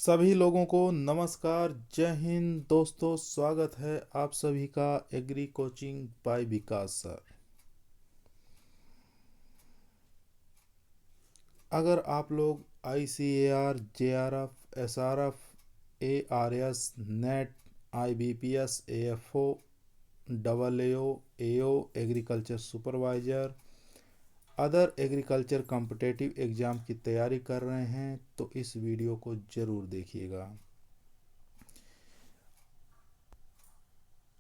सभी लोगों को नमस्कार। जय हिंद दोस्तों, स्वागत है आप सभी का एग्री कोचिंग बाय विकास सर। अगर आप लोग ICAR, JRF, SRF, ARS, net, IBPS, AFO, AAO, AO, agriculture supervisor, other agriculture competitive exam की तैयारी कर रहे हैं तो इस वीडियो को ज़रूर देखिएगा।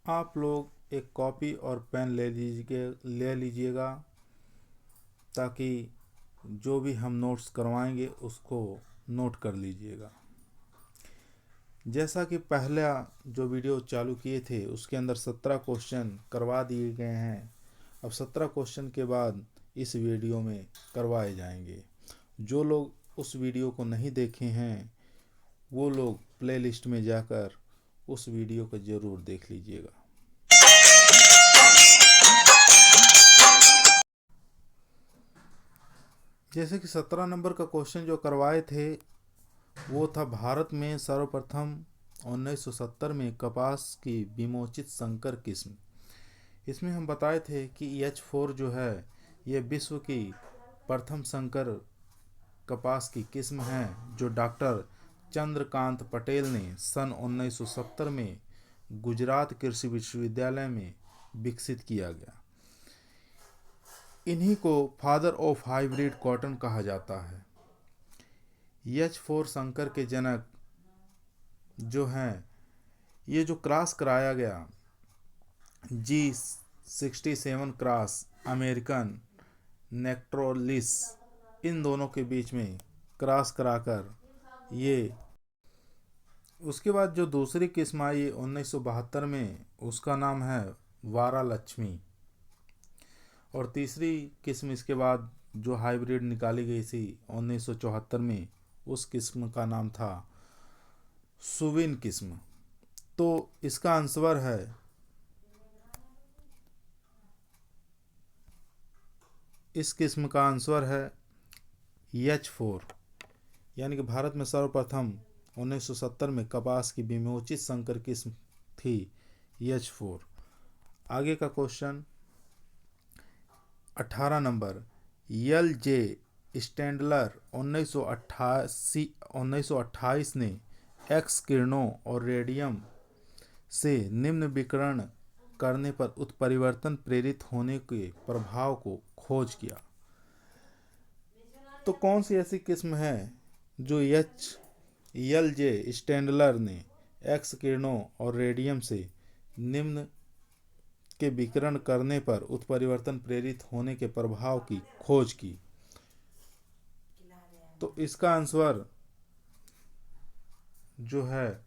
आप लोग एक कॉपी और पेन ले लीजिएगा ताकि जो भी हम नोट्स करवाएंगे उसको नोट कर लीजिएगा। जैसा कि पहला जो वीडियो चालू किए थे उसके अंदर 17 क्वेश्चन करवा दिए गए हैं। अब 17 क्वेश्चन के बाद इस वीडियो में करवाए जाएंगे। जो लोग उस वीडियो को नहीं देखे हैं वो लोग प्लेलिस्ट में जाकर उस वीडियो को ज़रूर देख लीजिएगा। जैसे कि 17 नंबर का क्वेश्चन जो करवाए थे वो था, भारत में सर्वप्रथम 1970 में कपास की विमोचित संकर किस्म। इसमें हम बताए थे कि H4 जो है ये विश्व की प्रथम संकर कपास की किस्म है जो डॉक्टर चंद्रकांत पटेल ने सन 1970 में गुजरात कृषि विश्वविद्यालय में विकसित किया गया। इन्हीं को फादर ऑफ हाइब्रिड कॉटन कहा जाता है। H4 संकर के जनक जो हैं, ये जो क्रॉस कराया गया G67 क्रॉस अमेरिकन नेक्ट्रोलिस, इन दोनों के बीच में क्रॉस कराकर ये, उसके बाद जो दूसरी किस्म आई 1972 में उसका नाम है वारा लक्ष्मी, और तीसरी किस्म इसके बाद जो हाइब्रिड निकाली गई थी 1974 में उस किस्म का नाम था सुविन किस्म। तो इसका आंसर है इस किस्म का आंसर है H4, यानी कि भारत में सर्वप्रथम 1970 में कपास की विमोचित संकर किस्म थी H4। आगे का क्वेश्चन 18 नंबर, LJ स्टैंडलर 1928 ने एक्स किरणों और रेडियम से निम्न विकिरण करने पर उत्परिवर्तन प्रेरित होने के प्रभाव को खोज किया। तो कौन सी ऐसी किस्म है जो LJ स्टैंडलर ने एक्स किरणों और रेडियम से निम्न के विकिरण करने पर उत्परिवर्तन प्रेरित होने के प्रभाव की खोज की? तो इसका आंसर जो है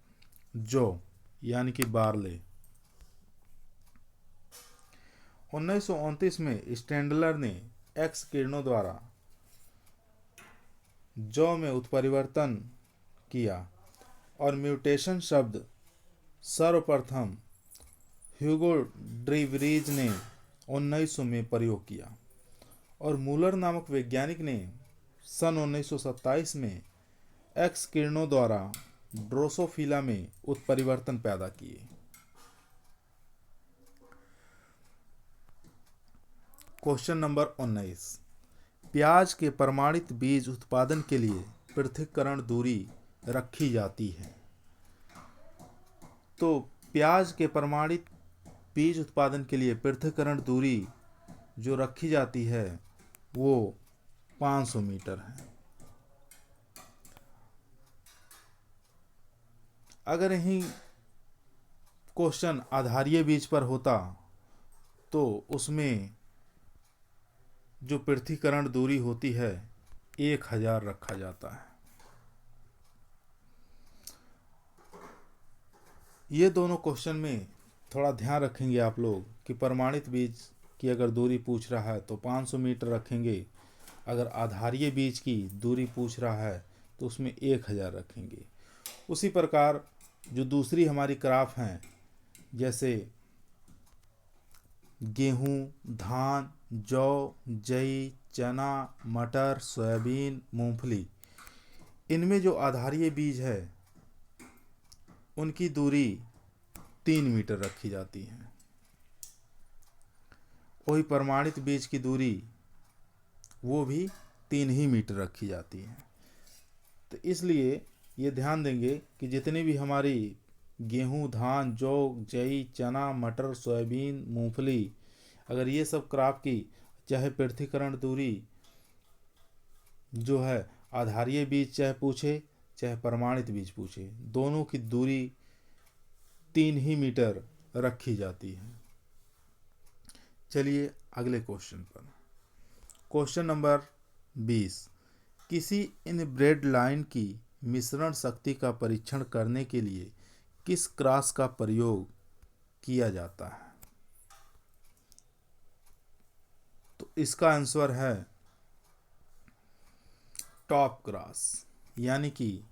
जो, यानी कि बार्ले। 1929 में स्टैंडलर ने एक्स किरणों द्वारा जौ में उत्परिवर्तन किया और म्यूटेशन शब्द सर्वप्रथम ह्यूगो ड्रीवरीज ने 1900 में प्रयोग किया, और मूलर नामक वैज्ञानिक ने सन 1927 में एक्स किरणों द्वारा ड्रोसोफिला में उत्परिवर्तन पैदा किए। क्वेश्चन नंबर 19, प्याज के प्रमाणित बीज उत्पादन के लिए पृथक्करण दूरी रखी जाती है। तो प्याज के प्रमाणित बीज उत्पादन के लिए पृथक्करण दूरी जो रखी जाती है वो 500 मीटर है। अगर यही क्वेश्चन आधारीय बीज पर होता तो उसमें जो पृथक्करण दूरी होती है 1000 रखा जाता है। ये दोनों क्वेश्चन में थोड़ा ध्यान रखेंगे आप लोग कि प्रमाणित बीज की अगर दूरी पूछ रहा है तो 500 मीटर रखेंगे, अगर आधारीय बीज की दूरी पूछ रहा है तो उसमें 1000 रखेंगे। उसी प्रकार जो दूसरी हमारी क्रॉप हैं जैसे गेहूँ, धान, जौ, जई, चना, मटर, सोयाबीन, मूंगफली, इनमें जो आधारीय बीज है उनकी दूरी 3 मीटर रखी जाती है। वही प्रमाणित बीज की दूरी वो भी 3 ही मीटर रखी जाती है। तो इसलिए ये ध्यान देंगे कि जितनी भी हमारी गेहूं, धान, जौ, जई, चना, मटर, सोयाबीन, मूंगफली, अगर ये सब क्रॉप की चाहे पृथक्करण दूरी जो है आधारीय बीज चाहे पूछे चाहे प्रमाणित बीज पूछे, दोनों की दूरी 3 ही मीटर रखी जाती है। चलिए अगले क्वेश्चन पर। Question number 20। किसी इनब्रेड लाइन की मिश्रण शक्ति का परीक्षण करने के लिए किस क्रॉस का प्रयोग किया जाता है? तो इसका आंसर है टॉप क्रॉस, यानी कि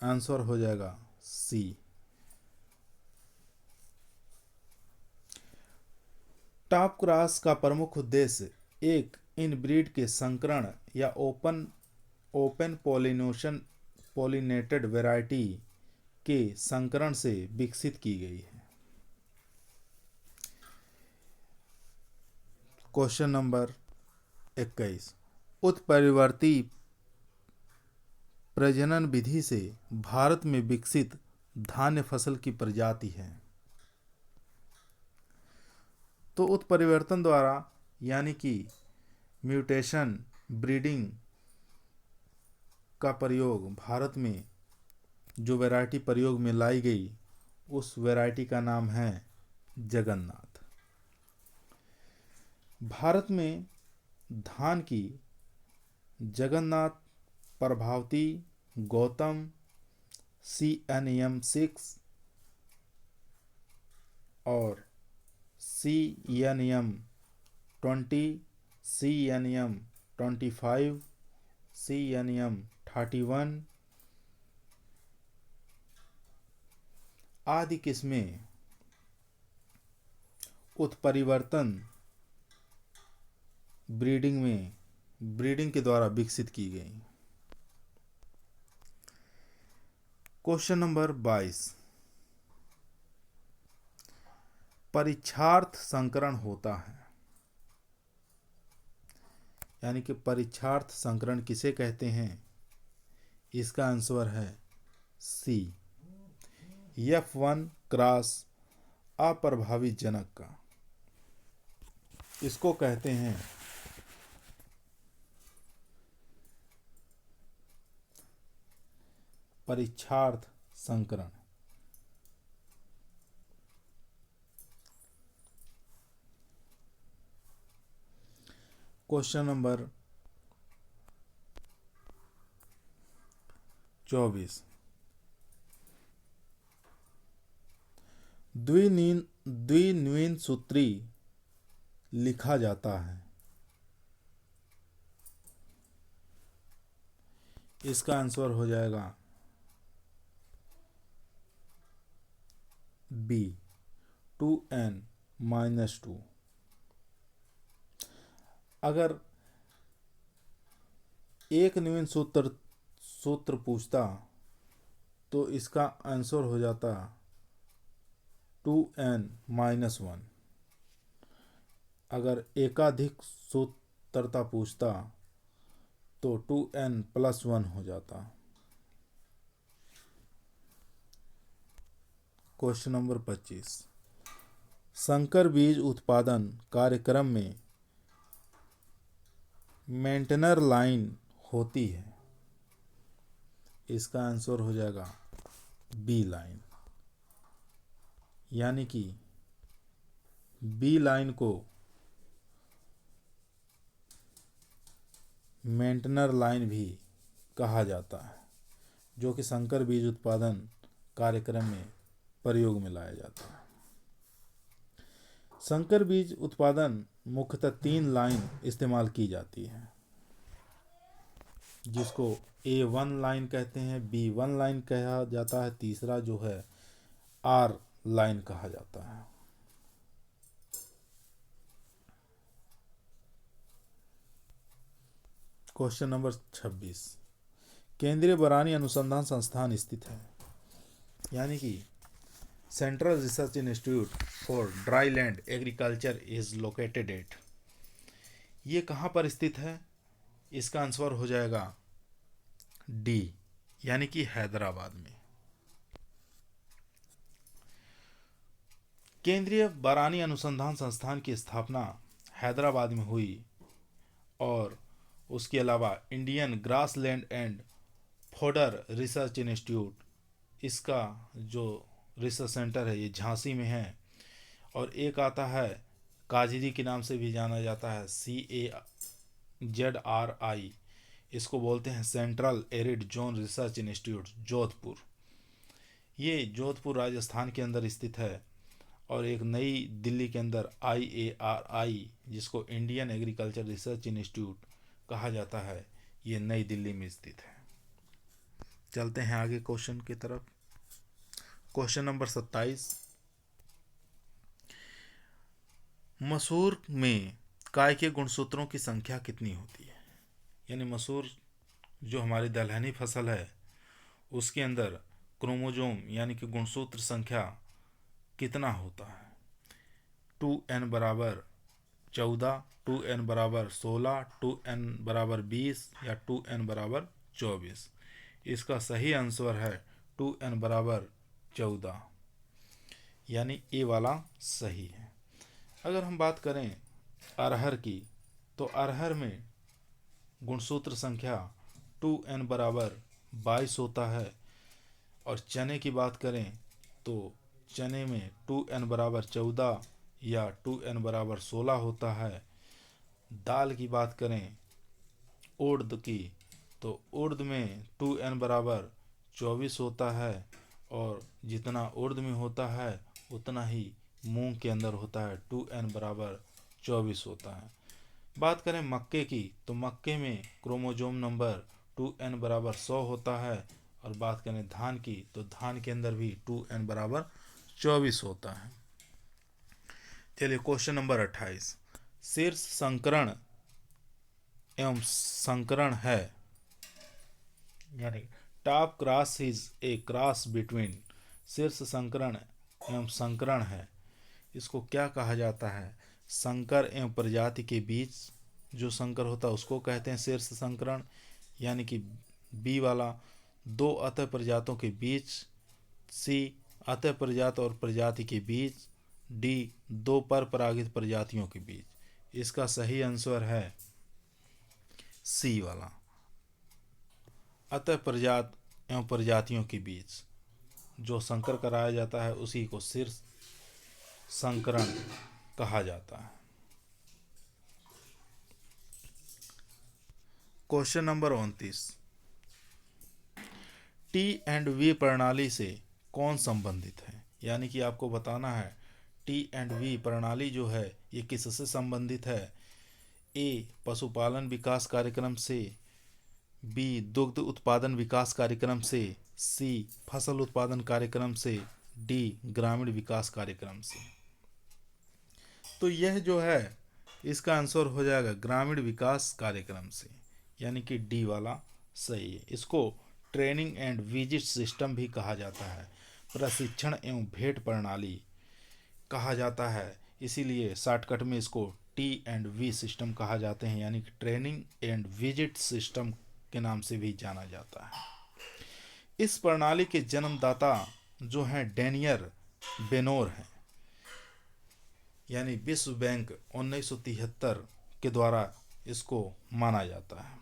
आंसर हो जाएगा सी। टॉप क्रॉस का प्रमुख उद्देश्य एक इनब्रीड के संकरण या ओपन पॉलिनेटेड वैरायटी के संकरण से विकसित की गई है। Question number 21। उत्परिवर्ती प्रजनन विधि से भारत में विकसित धान्य फसल की प्रजाति है। तो उत्परिवर्तन द्वारा यानी कि म्यूटेशन ब्रीडिंग का प्रयोग भारत में जो वैरायटी प्रयोग में लाई गई उस वैरायटी का नाम है जगन्नाथ। भारत में धान की जगन्नाथ, प्रभावती, गौतम, CNM6 और CNM20, CNM25, CNM31 आदि किस्में उत्परिवर्तन ब्रीडिंग के द्वारा विकसित की गई। Question number 22। परीक्षार्थ संकरण होता है, यानी कि परीक्षार्थ संकरण किसे कहते हैं? इसका आंसर है सी, F1 क्रॉस अप्रभावित जनक का। इसको कहते हैं परीक्षार्थ संकरण। Question number 24। द्विनीन सूत्री लिखा जाता है। इसका आंसर हो जाएगा बी, 2n-2। अगर एक न्यून सूत्र पूछता तो इसका आंसर हो जाता 2n-1। अगर एकाधिक सूत्रता पूछता तो 2n+1 हो जाता। Question number 25। संकर बीज उत्पादन कार्यक्रम में मेंटेनर लाइन होती है। इसका आंसर हो जाएगा बी लाइन, यानी कि बी लाइन को मेंटेनर लाइन भी कहा जाता है, जो कि संकर बीज उत्पादन कार्यक्रम में प्रयोग में लाया जाता है। संकर बीज उत्पादन मुख्यतः 3 लाइन इस्तेमाल की जाती है, जिसको A1 लाइन कहते हैं, B1 लाइन कहा जाता है, तीसरा जो है R लाइन कहा जाता है। Question number 26। केंद्रीय बरानी अनुसंधान संस्थान स्थित है, यानी कि central research institute for dry land agriculture is located at, ये कहाँ पर स्थित है? इसका आंसर हो जाएगा डी, यानी कि हैदराबाद में। केंद्रीय बारानी अनुसंधान संस्थान की स्थापना हैदराबाद में हुई, और उसके अलावा Indian grassland and fodder research institute, इसका जो रिसर्च सेंटर है ये झांसी में है। और एक आता है काजरी के नाम से भी जाना जाता है, CAZRI, इसको बोलते हैं central arid zone research institute Jodhpur. ये जोधपुर राजस्थान के अंदर स्थित है। और एक नई दिल्ली के अंदर IARI, जिसको इंडियन एग्रीकल्चर रिसर्च इंस्टीट्यूट कहा जाता है, ये नई दिल्ली में स्थित है। चलते हैं आगे क्वेश्चन की तरफ। क्वेश्चन नंबर 27, मसूर में काय के गुणसूत्रों की संख्या कितनी होती है? यानी मसूर जो हमारी दलहनी फसल है उसके अंदर क्रोमोजोम यानी कि गुणसूत्र संख्या कितना होता है? 2n बराबर 14, 2n बराबर 16, 2n बराबर 20 या 2n बराबर 24? इसका सही आंसर है 2n बराबर 14, यानी ए वाला सही है। अगर हम बात करें अरहर की, तो अरहर में गुणसूत्र संख्या 2n बराबर 22 होता है। और चने की बात करें तो चने में 2n बराबर 14 या 2n बराबर 16 होता है। दाल की बात करें उड़द की, तो उड़द में 2n बराबर 24 होता है, और जितना उड़द में होता है उतना ही मूंग के अंदर होता है, 2n बराबर 24 होता है। बात करें मक्के की, तो मक्के में क्रोमोजोम नंबर 2n बराबर 100 होता है। और बात करें धान की, तो धान के अंदर भी 2n बराबर 24 होता है। चलिए क्वेश्चन नंबर 28, शीर्ष संकरण एवं संकरण है, यानी top cross is a cross between, शीर्ष संकरण एवं संकरण है, इसको क्या कहा जाता है? संकर एवं प्रजाति के बीच जो संकर होता है उसको कहते हैं शीर्ष संकरण, यानी कि बी वाला दो अतः प्रजातों के बीच, सी अतः प्रजात और प्रजाति के बीच, डी दो पर परागित प्रजातियों के बीच। इसका सही आंसर है सी वाला, अतः प्रजात एवं प्रजातियों के बीच जो संकर कराया जाता है उसी को शीर्ष संकरण कहा जाता है। क्वेश्चन नंबर 29, T&V प्रणाली से कौन संबंधित है? यानी कि आपको बताना है T&V प्रणाली जो है ये किससे संबंधित है? ए पशुपालन विकास कार्यक्रम से, बी दुग्ध उत्पादन विकास कार्यक्रम से, सी फसल उत्पादन कार्यक्रम से, डी ग्रामीण विकास कार्यक्रम से। तो यह जो है इसका आंसर हो जाएगा ग्रामीण विकास कार्यक्रम से, यानी कि डी वाला सही है। इसको ट्रेनिंग एंड विजिट सिस्टम भी कहा जाता है, प्रशिक्षण एवं भेंट प्रणाली कहा जाता है, इसीलिए शॉर्टकट में इसको T&V सिस्टम कहा जाते हैं, यानी कि ट्रेनिंग एंड विजिट सिस्टम के नाम से भी जाना जाता है। इस प्रणाली के जन्मदाता जो हैं डेनियर बेनोर हैं, यानी विश्व बैंक 1973 के द्वारा इसको माना जाता है।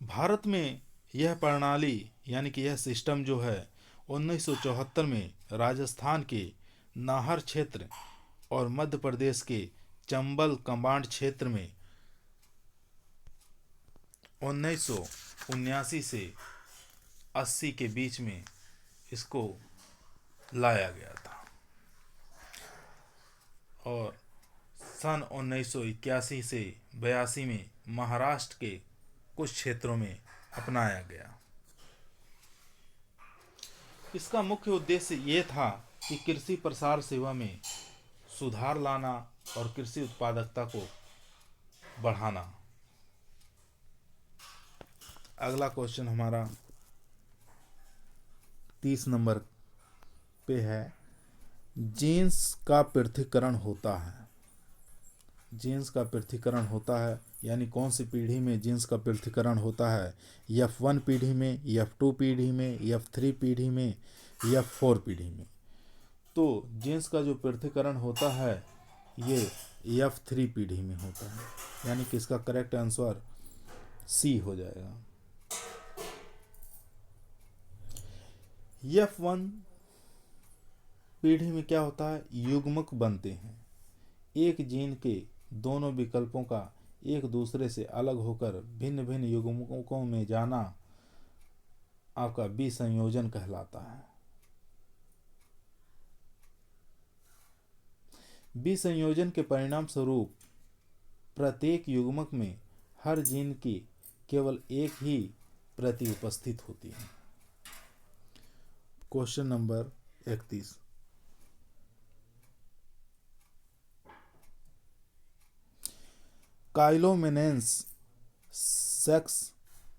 भारत में यह प्रणाली यानी कि यह सिस्टम जो है 1974 में राजस्थान के नाहर क्षेत्र और मध्य प्रदेश के चंबल कमांड क्षेत्र में 1979 से 80 के बीच में इसको लाया गया था, और सन 1981 से 82 में महाराष्ट्र के कुछ क्षेत्रों में अपनाया गया। इसका मुख्य उद्देश्य ये था कि कृषि प्रसार सेवा में सुधार लाना और कृषि उत्पादकता को बढ़ाना। अगला क्वेश्चन हमारा 30 नंबर पे है, जीन्स का पृथक्करण होता है। जीन्स का पृथक्करण होता है यानी कौन सी पीढ़ी में जीन्स का पृथक्करण होता है? F1 पीढ़ी में, F2 पीढ़ी में, F3 पीढ़ी में, F4 पीढ़ी में। तो जीन्स का जो पृथक्करण होता है ये F3 पीढ़ी में होता है, यानी कि इसका करेक्ट आंसर सी हो जाएगा। F1 पीढ़ी में क्या होता है? युग्मक बनते हैं। एक जीन के दोनों विकल्पों का एक दूसरे से अलग होकर भिन्न भिन्न युग्मकों में जाना आपका विसंयोजन कहलाता है। विसंयोजन के परिणाम स्वरूप प्रत्येक युग्मक में हर जीन की केवल एक ही प्रति उपस्थित होती है। Question number 31। काइलोमेनेंस सेक्स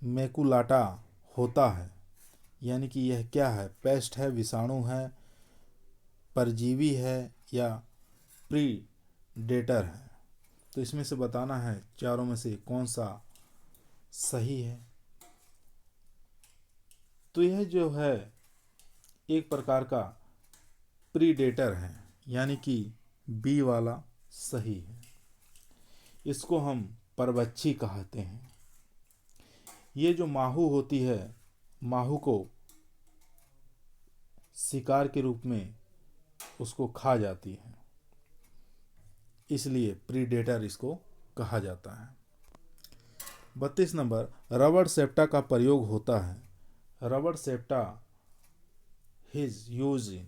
मैकुलाटा होता है, यानी कि यह क्या है? पेस्ट है, विषाणु है, परजीवी है या प्रीडेटर है? तो इसमें से बताना है चारों में से कौन सा सही है। तो यह जो है एक प्रकार का प्रीडेटर है, यानी कि बी वाला सही है। इसको हम परवच्छी कहते हैं। ये जो माहू होती है, माहू को शिकार के रूप में उसको खा जाती है, इसलिए प्रीडेटर इसको कहा जाता है। 32 नंबर, रबड़ सेप्टा का प्रयोग होता है। रबड़ सेप्टा हिज यूज इन।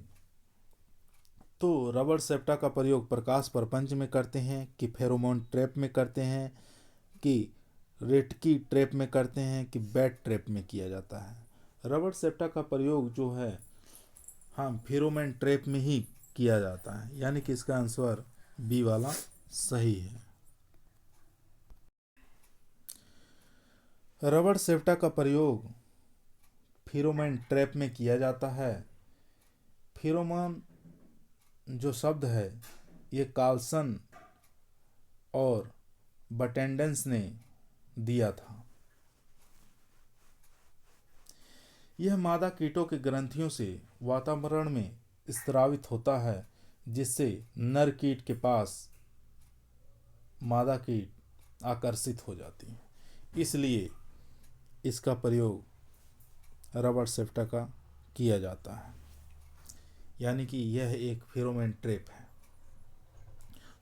तो रबड़ सेप्टा का प्रयोग प्रकाश प्रपंच में करते हैं कि फेरोमोन ट्रैप में करते हैं कि रेटकी ट्रैप में करते हैं कि बैट ट्रैप में किया जाता है? रबड़ सेप्टा का प्रयोग जो है हम फेरोमोन ट्रैप में ही किया जाता है, यानी कि इसका आंसर बी वाला सही है। रबड़ सेप्टा का प्रयोग फेरोमोन ट्रैप में किया जाता है। फेरोमोन जो शब्द है ये कार्लसन और बटेंडेंस ने दिया था। यह मादा कीटों के ग्रंथियों से वातावरण में स्रावित होता है, जिससे नर कीट के पास मादा कीट आकर्षित हो जाती है, इसलिए इसका प्रयोग रबड़ सेप्टा का किया जाता है, यानी कि यह एक फेरोमोन ट्रैप है।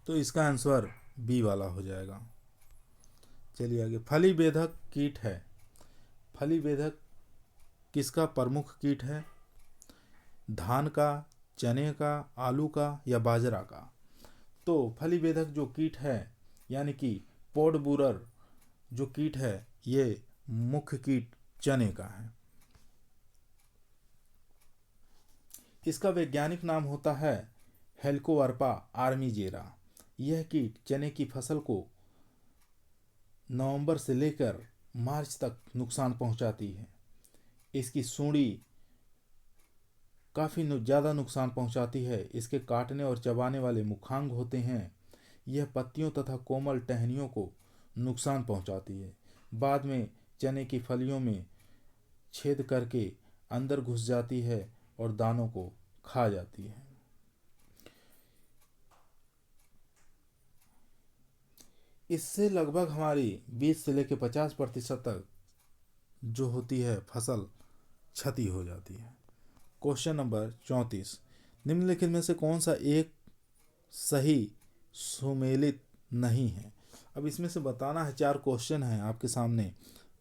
तो इसका आंसर बी वाला हो जाएगा। चलिए आगे। फली बेधक कीट है। फली बेधक किसका प्रमुख कीट है? धान का, चने का, आलू का या बाजरा का? तो फली बेधक जो कीट है यानी कि पॉड बुरर जो कीट है ये मुख्य कीट चने का है। इसका वैज्ञानिक नाम होता है हेलिकोवर्पा आर्मीजेरा। यह कीट चने की फसल को नवंबर से लेकर मार्च तक नुकसान पहुंचाती है। इसकी सूंडी काफ़ी ज़्यादा नुकसान पहुंचाती है। इसके काटने और चबाने वाले मुखांग होते हैं। यह पत्तियों तथा कोमल टहनियों को नुकसान पहुंचाती है। बाद में चने की फलियों में छेद करके अंदर घुस जाती है और दानों को खा जाती है। इससे लगभग हमारी 20 से लेकर 50% तक जो होती है फसल क्षति हो जाती है। Question number 34। निम्नलिखित में से कौन सा एक सही सुमेलित नहीं है? अब इसमें से बताना है, 4 क्वेश्चन हैं आपके सामने,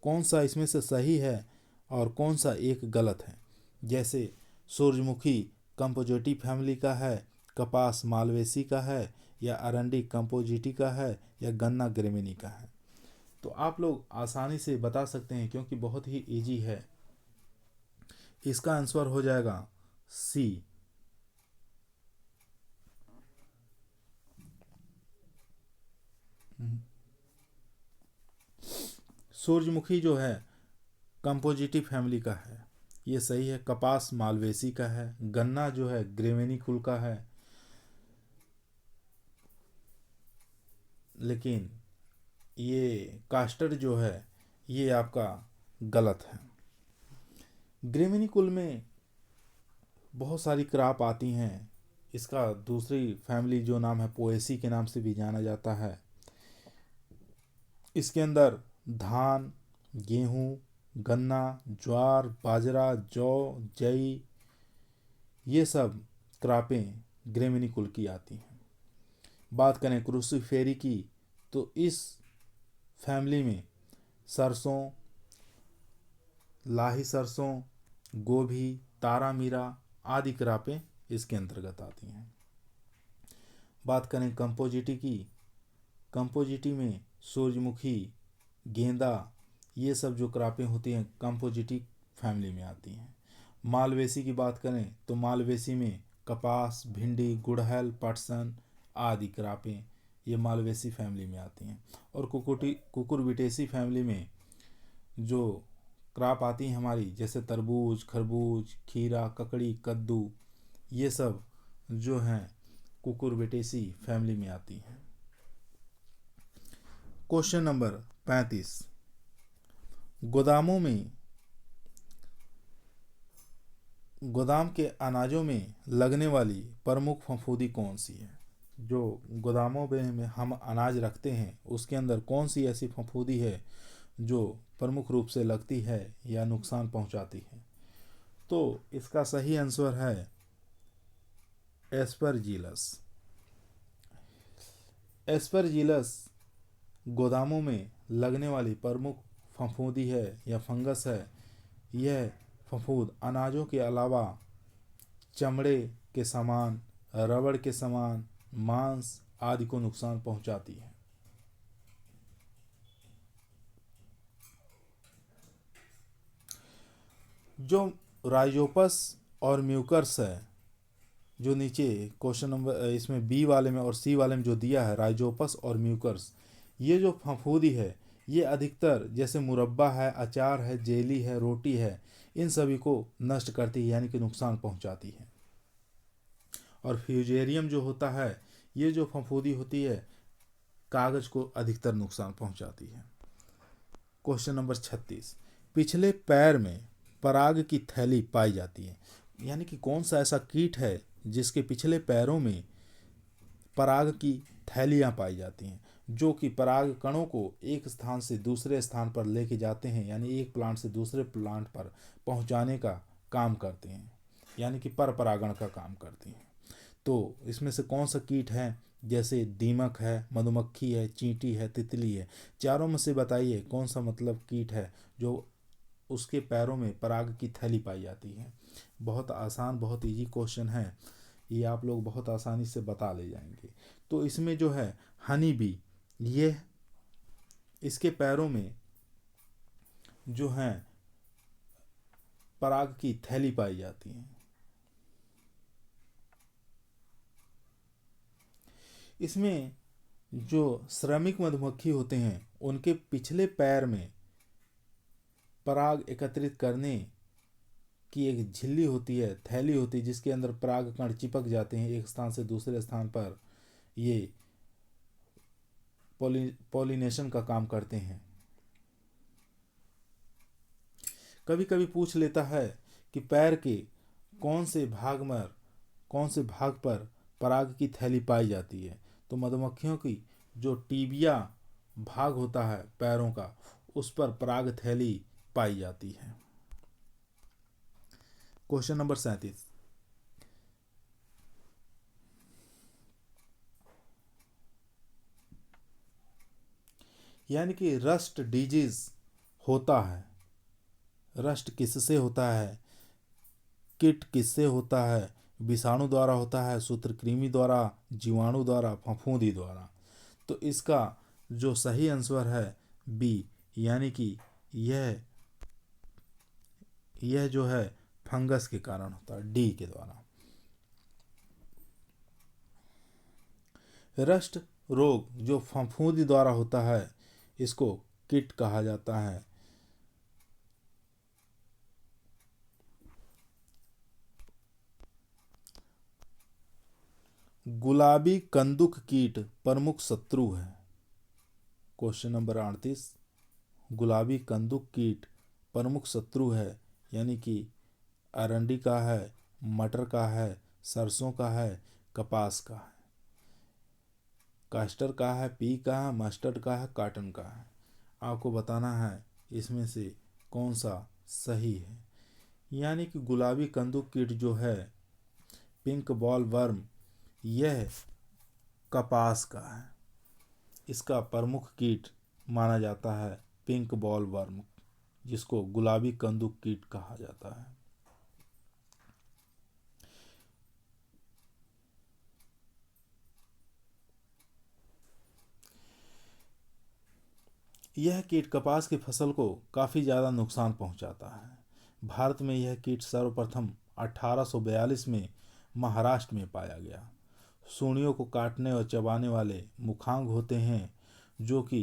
कौन सा इसमें से सही है और कौन सा एक गलत है। जैसे सूरजमुखी कंपोजिटी फैमिली का है, कपास मालवेसी का है या अरंडी कंपोजिटी का है या गन्ना ग्रेमिनी का है। तो आप लोग आसानी से बता सकते हैं क्योंकि बहुत ही इजी है। इसका आंसर हो जाएगा सी। सूरजमुखी जो है कंपोजिटिव फैमिली का है। ये सही है। कपास मालवेसी का है। गन्ना जो है ग्रेवेनी कुल का है, लेकिन ये कास्टर जो है ये आपका गलत है। ग्रेवेनी कुल में बहुत सारी क्रॉप आती हैं। इसका दूसरी फैमिली जो नाम है पोएसी के नाम से भी जाना जाता है। इसके अंदर धान, गेहूँ, गन्ना, ज्वार, बाजरा, जौ, जई, ये सब क्रॉपें ग्रेमिनी कुल की आती हैं। बात करें क्रूसीफेरी की, तो इस फैमिली में सरसों, लाही सरसों, गोभी, तारामीरा आदि क्रॉपें इसके अंतर्गत आती हैं। बात करें कंपोजिटी की, कंपोजिटी में सूरजमुखी, गेंदा, ये सब जो क्रॉपें होती हैं कंपोजिटी फैमिली में आती हैं। मालवेसी की बात करें तो मालवेसी में कपास, भिंडी, गुड़हल, पटसन आदि क्रॉपें ये मालवेसी फैमिली में आती हैं। और कुकुरबिटेसी फैमिली में जो क्रॉप आती हैं हमारी, जैसे तरबूज, खरबूज, खीरा, ककड़ी, कद्दू, ये सब जो हैं कुकुरबिटेसी फैमिली में आती हैं। क्वेश्चन नंबर 35, गोदाम के अनाजों में लगने वाली प्रमुख फफूंदी कौन सी है? जो गोदामों में हम अनाज रखते हैं उसके अंदर कौन सी ऐसी फफूंदी है जो प्रमुख रूप से लगती है या नुकसान पहुंचाती है? तो इसका सही आंसर है एस्परजिलस। एस्परजिलस गोदामों में लगने वाली प्रमुख फफूंदी है या फंगस है। यह फफूंद अनाजों के अलावा चमड़े के सामान, रबड़ के सामान, मांस आदि को नुकसान पहुंचाती है। जो राइजोपस और म्यूकर्स है, जो नीचे क्वेश्चन नंबर इसमें बी वाले में और सी वाले में जो दिया है राइजोपस और म्यूकर्स, ये जो फफूंदी है ये अधिकतर जैसे मुरब्बा है, अचार है, जेली है, रोटी है, इन सभी को नष्ट करती है यानी कि नुकसान पहुंचाती है। और फ्यूजेरियम जो होता है, ये जो फफूंदी होती है कागज को अधिकतर नुकसान पहुंचाती है। क्वेश्चन नंबर 36, पिछले पैर में पराग की थैली पाई जाती है, यानी कि कौन सा ऐसा कीट है जिसके पिछले पैरों में पराग की थैलियां पाई जाती हैं, जो कि पराग कणों को एक स्थान से दूसरे स्थान पर लेके जाते हैं, यानी एक प्लांट से दूसरे प्लांट पर पहुंचाने का काम करते हैं, यानी कि पर परागण का काम करती हैं। तो इसमें से कौन सा कीट है? जैसे दीमक है, मधुमक्खी है, चींटी है, तितली है। चारों में से बताइए कौन सा मतलब कीट है जो उसके पैरों में पराग की थैली पाई जाती है। बहुत आसान, बहुत इजी क्वेश्चन है, ये आप लोग बहुत आसानी से बता ले जाएंगे। तो इसमें जो है हनी बी, ये इसके पैरों में जो है पराग की थैली पाई जाती है। इसमें जो श्रमिक मधुमक्खी होते हैं उनके पिछले पैर में पराग एकत्रित करने की एक झिल्ली होती है, थैली होती है, जिसके अंदर पराग कण चिपक जाते हैं एक स्थान से दूसरे स्थान पर। ये पॉलिनेशन का काम करते हैं। कभी कभी पूछ लेता है कि पैर के कौन से भाग पर पराग की थैली पाई जाती है, तो मधुमक्खियों की जो टीबिया भाग होता है पैरों का, उस पर पराग थैली पाई जाती है। क्वेश्चन नंबर 37, यानी कि रस्ट डिजीज होता है, रस्ट किससे होता है, किट किससे होता है? विषाणु द्वारा होता है, सूत्रकृमि द्वारा, जीवाणु द्वारा, फफूंदी द्वारा। तो इसका जो सही आंसर है बी, यानी कि यह जो है फंगस के कारण होता है, डी के द्वारा। रस्ट रोग जो फफूंदी द्वारा होता है इसको किट कहा जाता है। गुलाबी कंदुक कीट प्रमुख शत्रु है। क्वेश्चन नंबर 38, गुलाबी कंदुक कीट प्रमुख शत्रु है, यानी कि अरंडी का है, मटर का है, सरसों का है, कपास का है, कास्टर का है, पी का है, मस्टर्ड का है, कॉटन का है। आपको बताना है इसमें से कौन सा सही है। यानी कि गुलाबी कंदुक कीट जो है, पिंक बॉल वर्म, यह कपास का है। इसका प्रमुख कीट माना जाता है पिंक बॉल वर्म, जिसको गुलाबी कंदुक कीट कहा जाता है। यह कीट कपास की फसल को काफ़ी ज़्यादा नुकसान पहुंचाता है। भारत में यह कीट सर्वप्रथम 1842 में महाराष्ट्र में पाया गया। सूंडियों को काटने और चबाने वाले मुखांग होते हैं, जो कि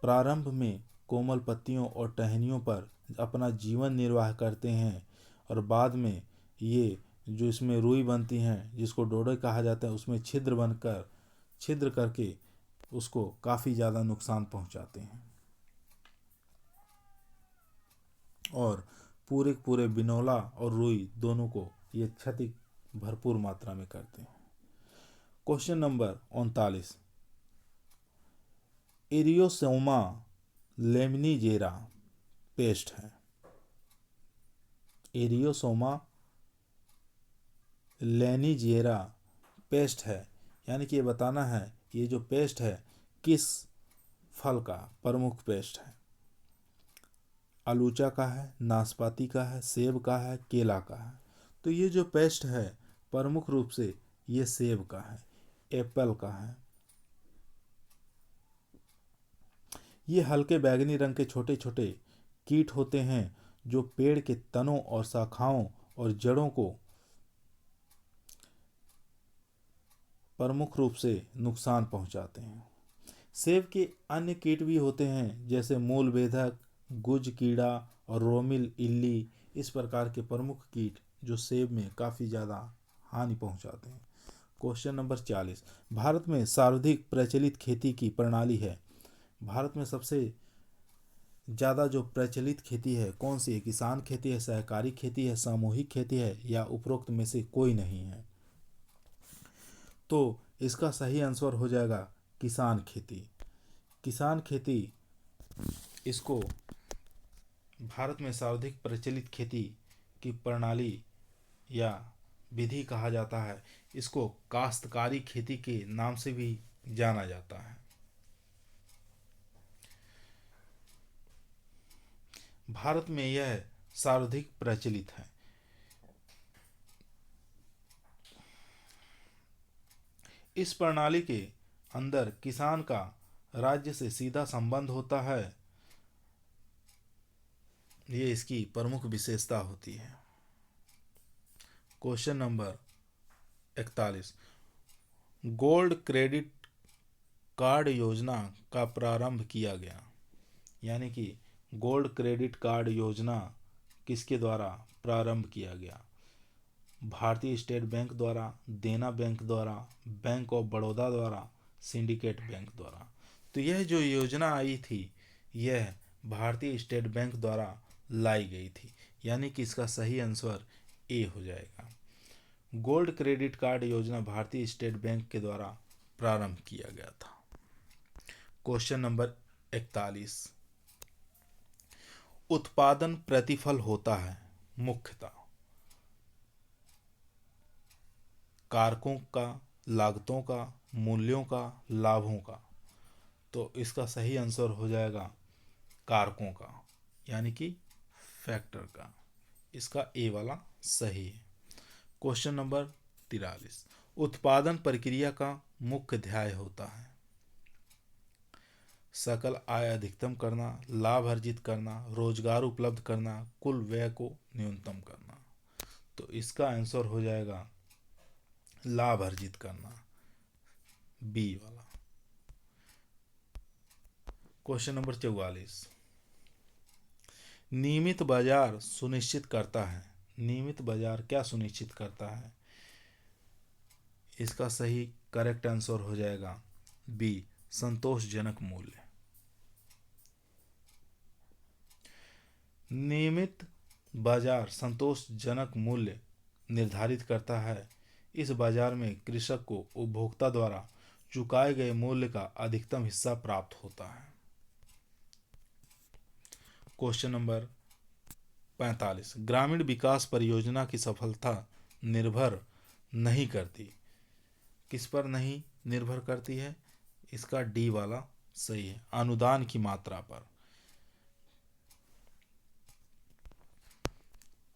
प्रारंभ में कोमल पत्तियों और टहनियों पर अपना जीवन निर्वाह करते हैं, और बाद में ये जो इसमें रुई बनती हैं, जिसको डोडे कहा जाता है, उसमें छिद्र करके उसको काफ़ी ज़्यादा नुकसान पहुंचाते हैं और पूरे पूरे बिनौला और रुई दोनों को ये क्षति भरपूर मात्रा में करते हैं। क्वेश्चन नंबर 39, एरियोसोमा लेमिनिजेरा पेस्ट है। एरियोसोमा लेनिजेरा पेस्ट है, यानी कि ये बताना है कि ये जो पेस्ट है किस फल का प्रमुख पेस्ट है। आलूचा का है, नाशपाती का है, सेब का है, केला का है। तो ये जो पेस्ट है प्रमुख रूप से ये सेब का है, एप्पल का है। ये हल्के बैंगनी रंग के छोटे छोटे कीट होते हैं, जो पेड़ के तनों और शाखाओं और जड़ों को प्रमुख रूप से नुकसान पहुंचाते हैं। सेब के अन्य कीट भी होते हैं, जैसे मूल बेधक, गुज कीड़ा और रोमिल इल्ली। इस प्रकार के प्रमुख कीट जो सेब में काफ़ी ज़्यादा हानि पहुंचाते हैं। क्वेश्चन नंबर 40, भारत में सर्वाधिक प्रचलित खेती की प्रणाली है। भारत में सबसे ज़्यादा जो प्रचलित खेती है कौन सी है? किसान खेती है, सहकारी खेती है, सामूहिक खेती है, या उपरोक्त में से कोई नहीं है? तो इसका सही आंसर हो जाएगा किसान खेती। किसान खेती, इसको भारत में सर्वाधिक प्रचलित खेती की प्रणाली या विधि कहा जाता है। इसको काश्तकारी खेती के नाम से भी जाना जाता है। भारत में यह सर्वाधिक प्रचलित है। इस प्रणाली के अंदर किसान का राज्य से सीधा संबंध होता है, ये इसकी प्रमुख विशेषता होती है। Question number 41, gold credit card योजना का प्रारंभ किया गया। यानी कि गोल्ड क्रेडिट कार्ड योजना किसके द्वारा प्रारंभ किया गया? भारतीय स्टेट बैंक द्वारा, देना बैंक द्वारा, बैंक ऑफ बड़ौदा द्वारा, सिंडिकेट बैंक द्वारा। तो यह जो योजना आई थी यह भारतीय स्टेट बैंक द्वारा लाई गई थी, यानी कि इसका सही आंसर ए हो जाएगा। गोल्ड क्रेडिट कार्ड योजना भारतीय स्टेट बैंक के द्वारा प्रारंभ किया गया था। क्वेश्चन नंबर 41, उत्पादन प्रतिफल होता है मुख्यतः कारकों का, लागतों का, मूल्यों का, लाभों का। तो इसका सही आंसर हो जाएगा कारकों का, यानी कि फैक्टर का। इसका ए वाला सही है। क्वेश्चन नंबर 43, उत्पादन प्रक्रिया का मुख्य ध्येय होता है सकल आय अधिकतम करना, लाभ अर्जित करना, रोजगार उपलब्ध करना, कुल व्यय को न्यूनतम करना। तो इसका आंसर हो जाएगा लाभ अर्जित करना, बी वाला। क्वेश्चन नंबर 44, नियमित बाजार सुनिश्चित करता है। नियमित बाजार क्या सुनिश्चित करता है? इसका सही करेक्ट आंसर हो जाएगा बी, संतोषजनक मूल्य। नियमित बाजार संतोषजनक मूल्य निर्धारित करता है। इस बाजार में कृषक को उपभोक्ता द्वारा चुकाए गए मूल्य का अधिकतम हिस्सा प्राप्त होता है। क्वेश्चन नंबर 45, ग्रामीण विकास परियोजना की सफलता निर्भर नहीं करती, किस पर नहीं निर्भर करती है? इसका डी वाला सही है, अनुदान की मात्रा पर।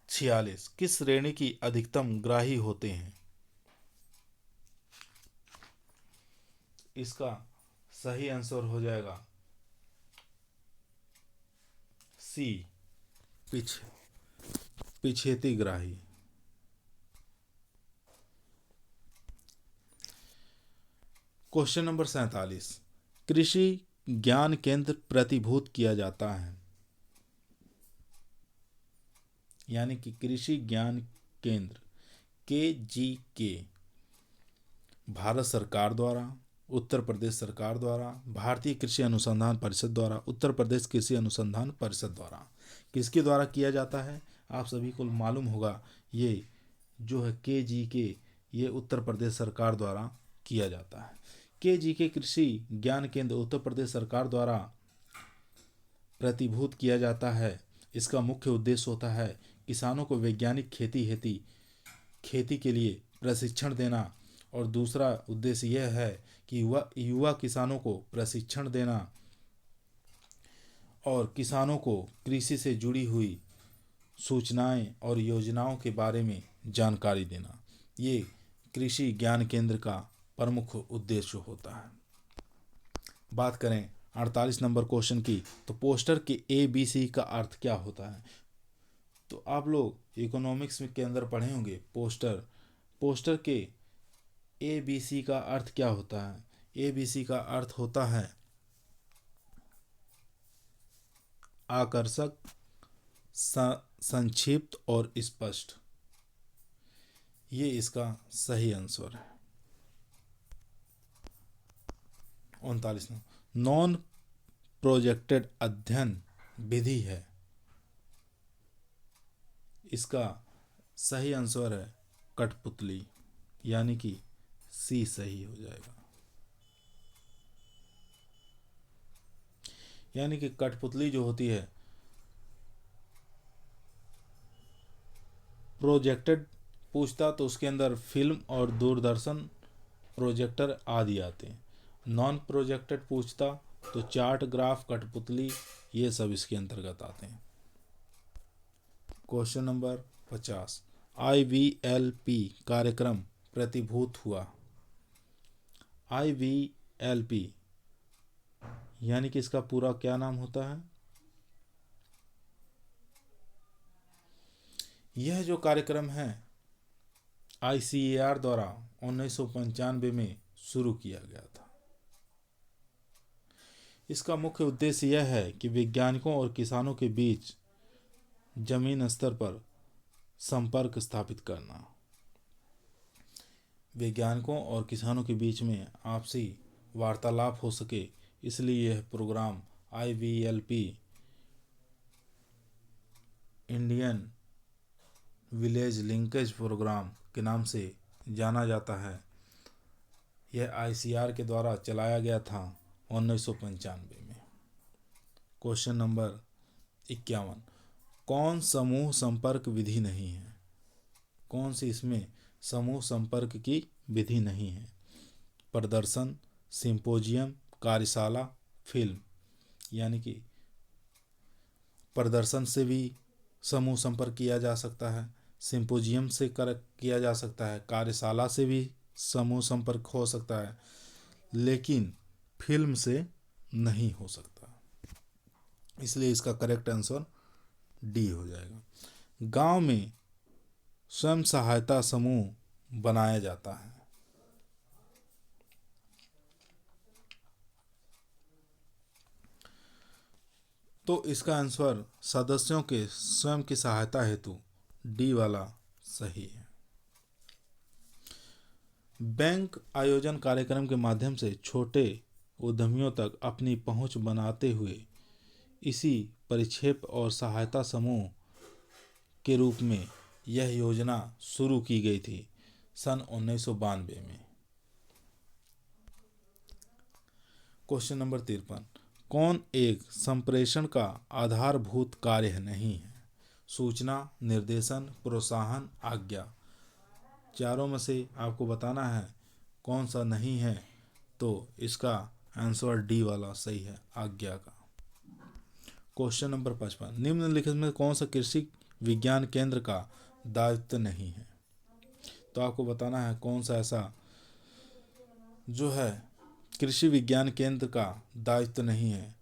46, किस श्रेणी की अधिकतम ग्राही होते हैं? इसका सही आंसर हो जाएगा सी, पिछेती ग्राही। क्वेश्चन नंबर 47, कृषि ज्ञान केंद्र प्रतिभूत किया जाता है, यानी कि कृषि ज्ञान केंद्र KGK भारत सरकार द्वारा, उत्तर प्रदेश सरकार द्वारा, भारतीय कृषि अनुसंधान परिषद द्वारा, उत्तर प्रदेश कृषि अनुसंधान परिषद द्वारा, किसके द्वारा किया जाता है? आप सभी को मालूम होगा, ये जो है KGK, ये उत्तर प्रदेश सरकार द्वारा किया जाता है। KGK कृषि ज्ञान केंद्र उत्तर प्रदेश सरकार द्वारा प्रतिभूत किया जाता है। इसका मुख्य उद्देश्य होता है किसानों को वैज्ञानिक खेती के लिए प्रशिक्षण देना, और दूसरा उद्देश्य यह है कि युवा किसानों को प्रशिक्षण देना और किसानों को कृषि से जुड़ी हुई सूचनाएं और योजनाओं के बारे में जानकारी देना। ये कृषि ज्ञान केंद्र का प्रमुख उद्देश्य होता है। बात करें 48 नंबर क्वेश्चन की, तो पोस्टर के ABC का अर्थ क्या होता है? तो आप लोग इकोनॉमिक्स के अंदर पढ़े होंगे पोस्टर के ABC का अर्थ क्या होता है? ABC का अर्थ होता है आकर्षक, संक्षिप्त और स्पष्ट। ये इसका सही आंसर है। 39, नॉन प्रोजेक्टेड अध्ययन विधि है, इसका सही आंसर है कठपुतली, यानी कि सी सही हो जाएगा। यानी कि कठपुतली जो होती है, प्रोजेक्टेड पूछता तो उसके अंदर फिल्म और दूरदर्शन प्रोजेक्टर आदि आते हैं। नॉन प्रोजेक्टेड पूछता तो चार्ट, ग्राफ, कठपुतली, ये सब इसके अंतर्गत आते हैं। क्वेश्चन नंबर 50, IVLP कार्यक्रम प्रतिभूत हुआ। IVLP यानी कि इसका पूरा क्या नाम होता है? यह जो कार्यक्रम है ICAR द्वारा 1995 में शुरू किया गया था। इसका मुख्य उद्देश्य यह है कि वैज्ञानिकों और किसानों के बीच जमीन स्तर पर संपर्क स्थापित करना, वैज्ञानिकों और किसानों के बीच में आपसी वार्तालाप हो सके, इसलिए यह programme IVLP Indian village linkage programme के नाम से जाना जाता है। यह ICAR के द्वारा चलाया गया था 1995 में। क्वेश्चन नंबर 51, कौन समूह संपर्क विधि नहीं है? कौन सी इसमें समूह संपर्क की विधि नहीं है? प्रदर्शन, सिंपोजियम, कार्यशाला, फिल्म। यानी कि प्रदर्शन से भी समूह संपर्क किया जा सकता है, सिंपोजियम से किया जा सकता है, कार्यशाला से भी समूह संपर्क हो सकता है, लेकिन फिल्म से नहीं हो सकता। इसलिए इसका करेक्ट आंसर डी हो जाएगा। गांव में स्वयं सहायता समूह बनाया जाता है। तो इसका आंसर सदस्यों के स्वयं की सहायता हेतु डी वाला सही है। बैंक आयोजन कार्यक्रम के माध्यम से छोटे उद्यमियों तक अपनी पहुंच बनाते हुए इसी परिक्षेप और सहायता समूह के रूप में यह योजना शुरू की गई थी सन 1992 में। क्वेश्चन नंबर 53, कौन एक संप्रेषण का आधारभूत कार्य नहीं है? सूचना, निर्देशन, प्रोत्साहन, आज्ञा। चारों में से आपको बताना है कौन सा नहीं है, तो इसका आंसर डी वाला सही है, आज्ञा का। क्वेश्चन नंबर 55, निम्नलिखित में कौन सा कृषि विज्ञान केंद्र का दायित्व नहीं है? तो आपको बताना है कौन सा ऐसा जो है कृषि विज्ञान केंद्र का दायित्व नहीं है।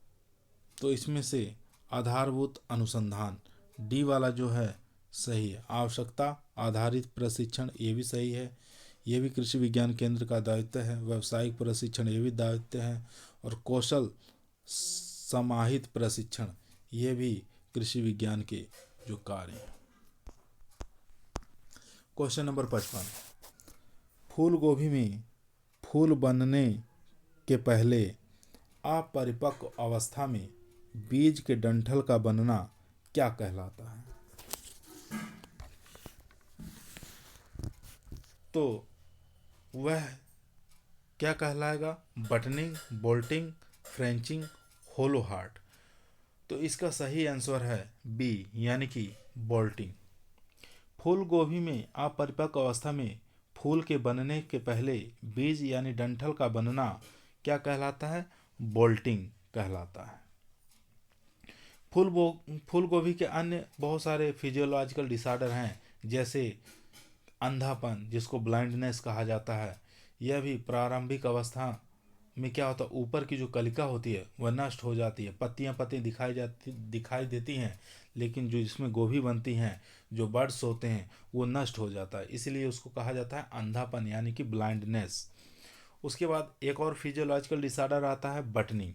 तो इसमें से आधारभूत अनुसंधान, डी वाला जो है सही है। आवश्यकता आधारित प्रशिक्षण, ये भी सही है, ये भी कृषि विज्ञान केंद्र का दायित्व है। व्यावसायिक प्रशिक्षण, ये भी दायित्व है। और कौशल समाहित प्रशिक्षण, ये भी कृषि विज्ञान के जो कार्य हैं। क्वेश्चन नंबर 55, फूल गोभी में फूल बनने के पहले अपरिपक्व अवस्था में बीज के डंठल का बनना क्या कहलाता है? तो वह क्या कहलाएगा? बटनिंग, बोल्टिंग, फ्रेंचिंग, होलो हार्ट। तो इसका सही आंसर है बी, यानी कि बोल्टिंग। फूल गोभी में अपरिपक्व अवस्था में फूल के बनने के पहले बीज यानी डंठल का बनना क्या कहलाता है? बोल्टिंग कहलाता है। फूल गोभी के अन्य बहुत सारे फिजियोलॉजिकल डिसऑर्डर हैं, जैसे अंधापन, जिसको ब्लाइंडनेस कहा जाता है। यह भी प्रारंभिक अवस्था में क्या होता है, ऊपर की जो कलिका होती है वह नष्ट हो जाती है, पत्तियां दिखाई देती हैं, लेकिन जो इसमें गोभी बनती हैं, जो बर्ड्स होते हैं, वो नष्ट हो जाता है। इसलिए उसको कहा जाता है अंधापन, यानी कि ब्लाइंडनेस। उसके बाद एक और फिजियोलॉजिकल डिसऑर्डर आता है बटनिंग।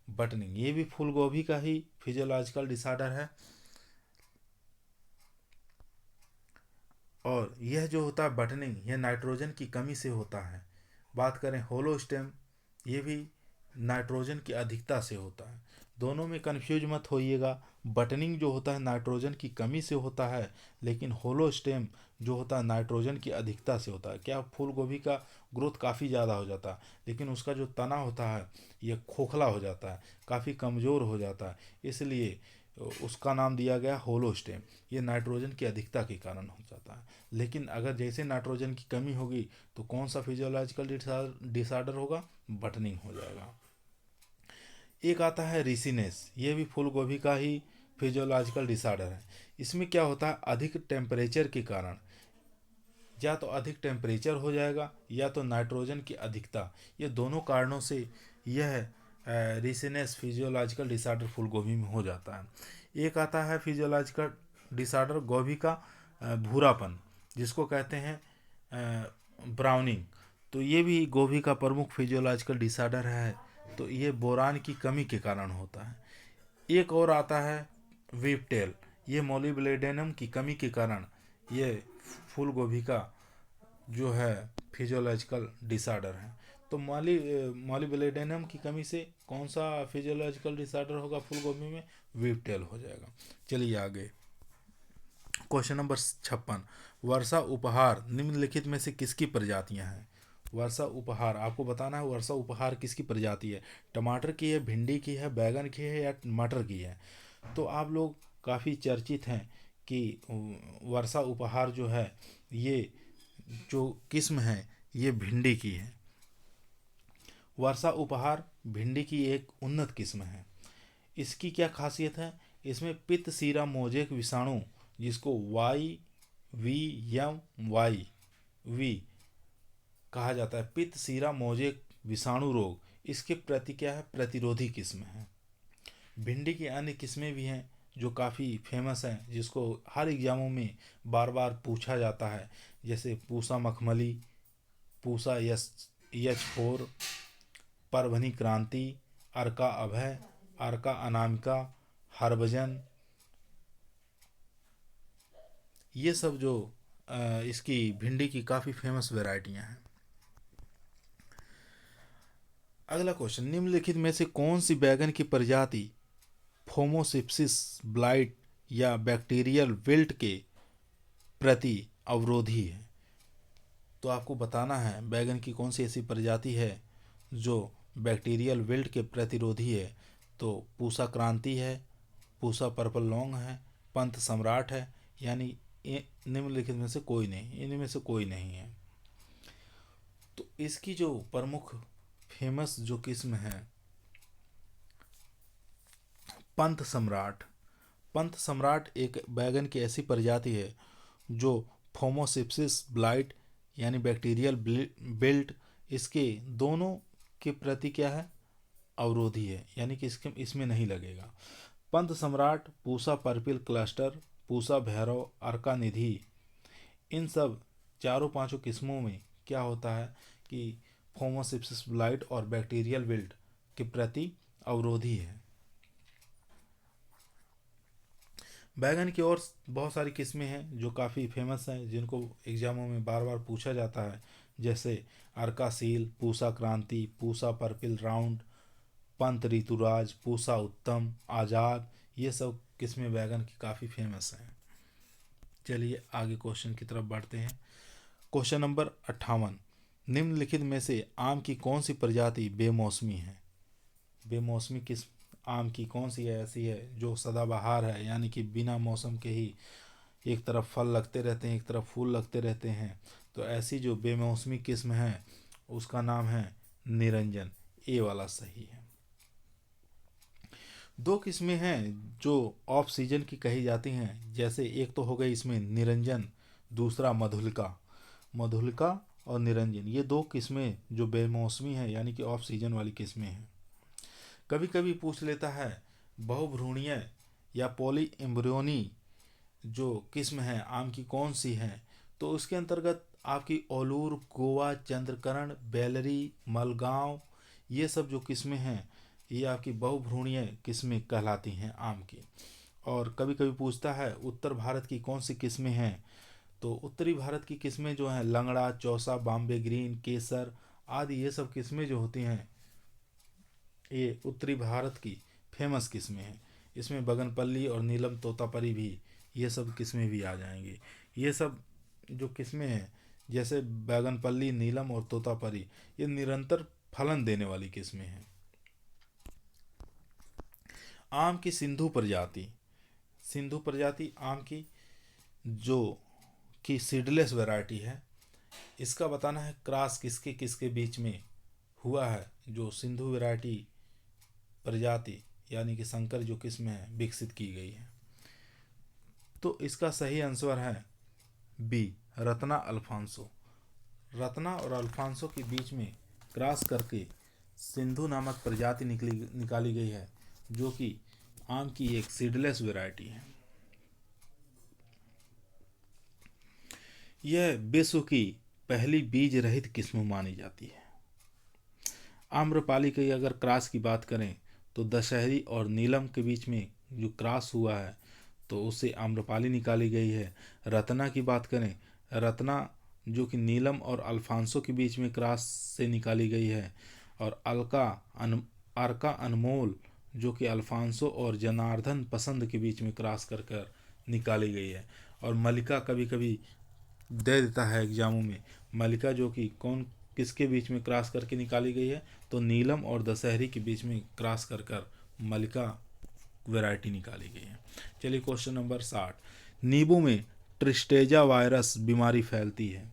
बटनिंग ये भी फूल गोभी का ही फिजियोलॉजिकल डिसऑर्डर है। और यह जो होता है बटनिंग, यह नाइट्रोजन की कमी से होता है। बात करें होलो स्टेम, ये भी नाइट्रोजन की अधिकता से होता है। दोनों में कंफ्यूज मत होइएगा। बटनिंग जो होता है नाइट्रोजन की कमी से होता है, लेकिन होलो स्टेम जो होता है नाइट्रोजन की अधिकता से होता है। क्या फूल गोभी का ग्रोथ काफ़ी ज़्यादा हो जाता है, लेकिन उसका जो तना होता है ये खोखला हो जाता है, काफ़ी कमज़ोर हो जाता है, इसलिए उसका नाम दिया गया होलो स्टेम। ये नाइट्रोजन की अधिकता के कारण हो जाता है। लेकिन अगर जैसे नाइट्रोजन की कमी होगी तो कौन सा फिजियोलॉजिकल डिसऑर्डर होगा? बटनिंग हो जाएगा। एक आता है रिसीनेस, ये भी फूल गोभी का ही फिजियोलॉजिकल डिसऑर्डर है। इसमें क्या होता है, अधिक टेम्परेचर के कारण, या तो अधिक टेम्परेचर हो जाएगा या तो नाइट्रोजन की अधिकता, ये दोनों कारणों से यह रिसीनेस फिजियोलॉजिकल डिसऑर्डर फूल गोभी में हो जाता है। एक आता है फिजियोलॉजिकल डिसऑर्डर गोभी का भूरापन, जिसको कहते हैं ब्राउनिंग। तो ये भी गोभी का प्रमुख फिजियोलॉजिकल डिसऑर्डर है। तो ये बोरान की कमी के कारण होता है। एक और आता है वीपटेल, ये मोलिब्डेनम की कमी के कारण ये फूल गोभी का जो है फिजियोलॉजिकल डिसऑर्डर है। तो मोलिब्डेनम की कमी से कौन सा फिजियोलॉजिकल डिसऑर्डर होगा फूल गोभी में? वीपटेल हो जाएगा। चलिए आगे। क्वेश्चन नंबर 56, वर्षा उपहार निम्नलिखित में से किसकी प्रजातियां हैं? वर्षा उपहार आपको बताना है, वर्षा उपहार किसकी प्रजाति है? टमाटर की है, भिंडी की है, बैगन की है, या मटर की है? तो आप लोग काफ़ी चर्चित हैं कि वर्षा उपहार जो है ये जो किस्म है ये भिंडी की है। वर्षा उपहार भिंडी की एक उन्नत किस्म है। इसकी क्या खासियत है? इसमें पित्त सीरा मोजेक विषाणु, जिसको YVM-YV कहा जाता है, पित्त सीरा मोजेक विषाणु रोग, इसके प्रति क्या है, प्रतिरोधी किस्म है। भिंडी की अन्य किस्में भी हैं जो काफ़ी फेमस हैं, जिसको हर एग्जामों में बार बार पूछा जाता है, जैसे पूसा मखमली, पूसा H4, परभनी क्रांति, अर्का अभय, अर्का अनामिका, हरभजन। ये सब जो इसकी भिंडी की काफ़ी फेमस वैरायटियां हैं। अगला क्वेश्चन, निम्नलिखित में से कौन सी बैगन की प्रजाति फोमोसिप्सिस ब्लाइट या बैक्टीरियल विल्ट के प्रति अवरोधी है? तो आपको बताना है बैगन की कौन सी ऐसी प्रजाति है जो बैक्टीरियल विल्ट के प्रतिरोधी है। तो पूसा क्रांति है, पूसा पर्पल लॉन्ग है, पंथ सम्राट है, यानी निम्नलिखित में से कोई नहीं, इनमें में से कोई नहीं है। तो इसकी जो प्रमुख फेमस जो किस्म है पंथ सम्राट। पंथ सम्राट एक बैगन की ऐसी प्रजाति है जो फोमोसिप्सिस ब्लाइट यानी बैक्टीरियल बिल्ट इसके दोनों के प्रति क्या है, अवरोधी है, यानी कि इसके इसमें नहीं लगेगा। पंथ सम्राट, पूसा पर्पिल क्लस्टर, पूसा भैरव, अर्का निधि, इन सब चारों पांचों किस्मों में क्या होता है कि फोमोसिप्सिस ब्लाइट और बैक्टीरियल विल्ट के प्रति अवरोधी है। बैगन की और बहुत सारी किस्में हैं जो काफ़ी फेमस हैं, जिनको एग्जामों में बार बार पूछा जाता है, जैसे अर्का सील, पूसा क्रांति, पूसा पर्पिल राउंड, पंत ऋतुराज, पूसा उत्तम, आज़ाद, ये सब किस्में बैगन की काफ़ी फेमस हैं। चलिए आगे क्वेश्चन की तरफ बढ़ते हैं। क्वेश्चन नंबर 58, निम्नलिखित में से आम की कौन सी प्रजाति बेमौसमी है? बेमौसमी किस्म आम की कौन सी ऐसी है जो सदाबहार है, यानी कि बिना मौसम के ही एक तरफ फल लगते रहते हैं, एक तरफ फूल लगते रहते हैं? तो ऐसी जो बेमौसमी किस्म है उसका नाम है निरंजन। ए वाला सही है। दो किस्में हैं जो ऑफ सीजन की कही जाती हैं, जैसे एक तो हो गई इसमें निरंजन, दूसरा मधुलिका। मधुलिका और निरंजन ये दो किस्में जो बेमौसमी हैं, यानी कि ऑफ सीजन वाली किस्में हैं। कभी कभी पूछ लेता है बहुभ्रूणीय या पॉली एम्ब्रियोनी जो किस्म है आम की कौन सी है? तो उसके अंतर्गत आपकी ओलूर, गोवा, चंद्रकरण, बेलरी, मलगांव, ये सब जो किस्में हैं ये आपकी बहुभ्रूणीय किस्में कहलाती हैं आम की। और कभी कभी पूछता है उत्तर भारत की कौन सी किस्में हैं? तो उत्तरी भारत की किस्में जो हैं लंगड़ा, चौसा, बॉम्बे ग्रीन, केसर आदि, ये सब किस्में जो होती हैं ये उत्तरी भारत की फेमस किस्में हैं। इसमें बगनपल्ली और नीलम तोतापरी भी, ये सब किस्में भी आ जाएंगी। ये सब जो किस्में हैं जैसे बैगनपल्ली, नीलम और तोतापरी, ये निरंतर फलन देने वाली किस्में हैं। आम की सिंधु प्रजाति। सिंधु प्रजाति आम की जो कि सीडलेस वैरायटी है, इसका बताना है क्रॉस किसके किसके बीच में हुआ है। जो सिंधु वैरायटी प्रजाति यानी कि संकर जो किस्म है विकसित की गई है। तो इसका सही आंसर है बी, रत्ना अल्फांसो। रत्ना और अल्फांसो के बीच में क्रॉस करके सिंधु नामक प्रजाति निकाली गई है, जो कि आम की एक सीडलेस वैरायटी है। यह विश्व की पहली बीज रहित किस्म मानी जाती है। आम्रपाली की अगर क्रॉस की बात करें तो दशहरी और नीलम के बीच में जो क्रॉस हुआ है तो उससे आम्रपाली निकाली गई है। रत्ना की बात करें, रत्ना जो कि नीलम और अल्फांसो के बीच में क्रॉस से निकाली गई है। और अर्का अनमोल जो कि अल्फांसो और जनार्दन पसंद के बीच में क्रॉस कर कर निकाली गई है। और मलिका कभी कभी दे देता है एग्जामों में, मलिका जो कि कौन किसके बीच में क्रॉस करके निकाली गई है? तो नीलम और दशहरी के बीच में क्रॉस कर कर मलिका वैरायटी निकाली गई है। चलिए क्वेश्चन नंबर 60, नींबू में ट्रिस्टेजा वायरस बीमारी फैलती है।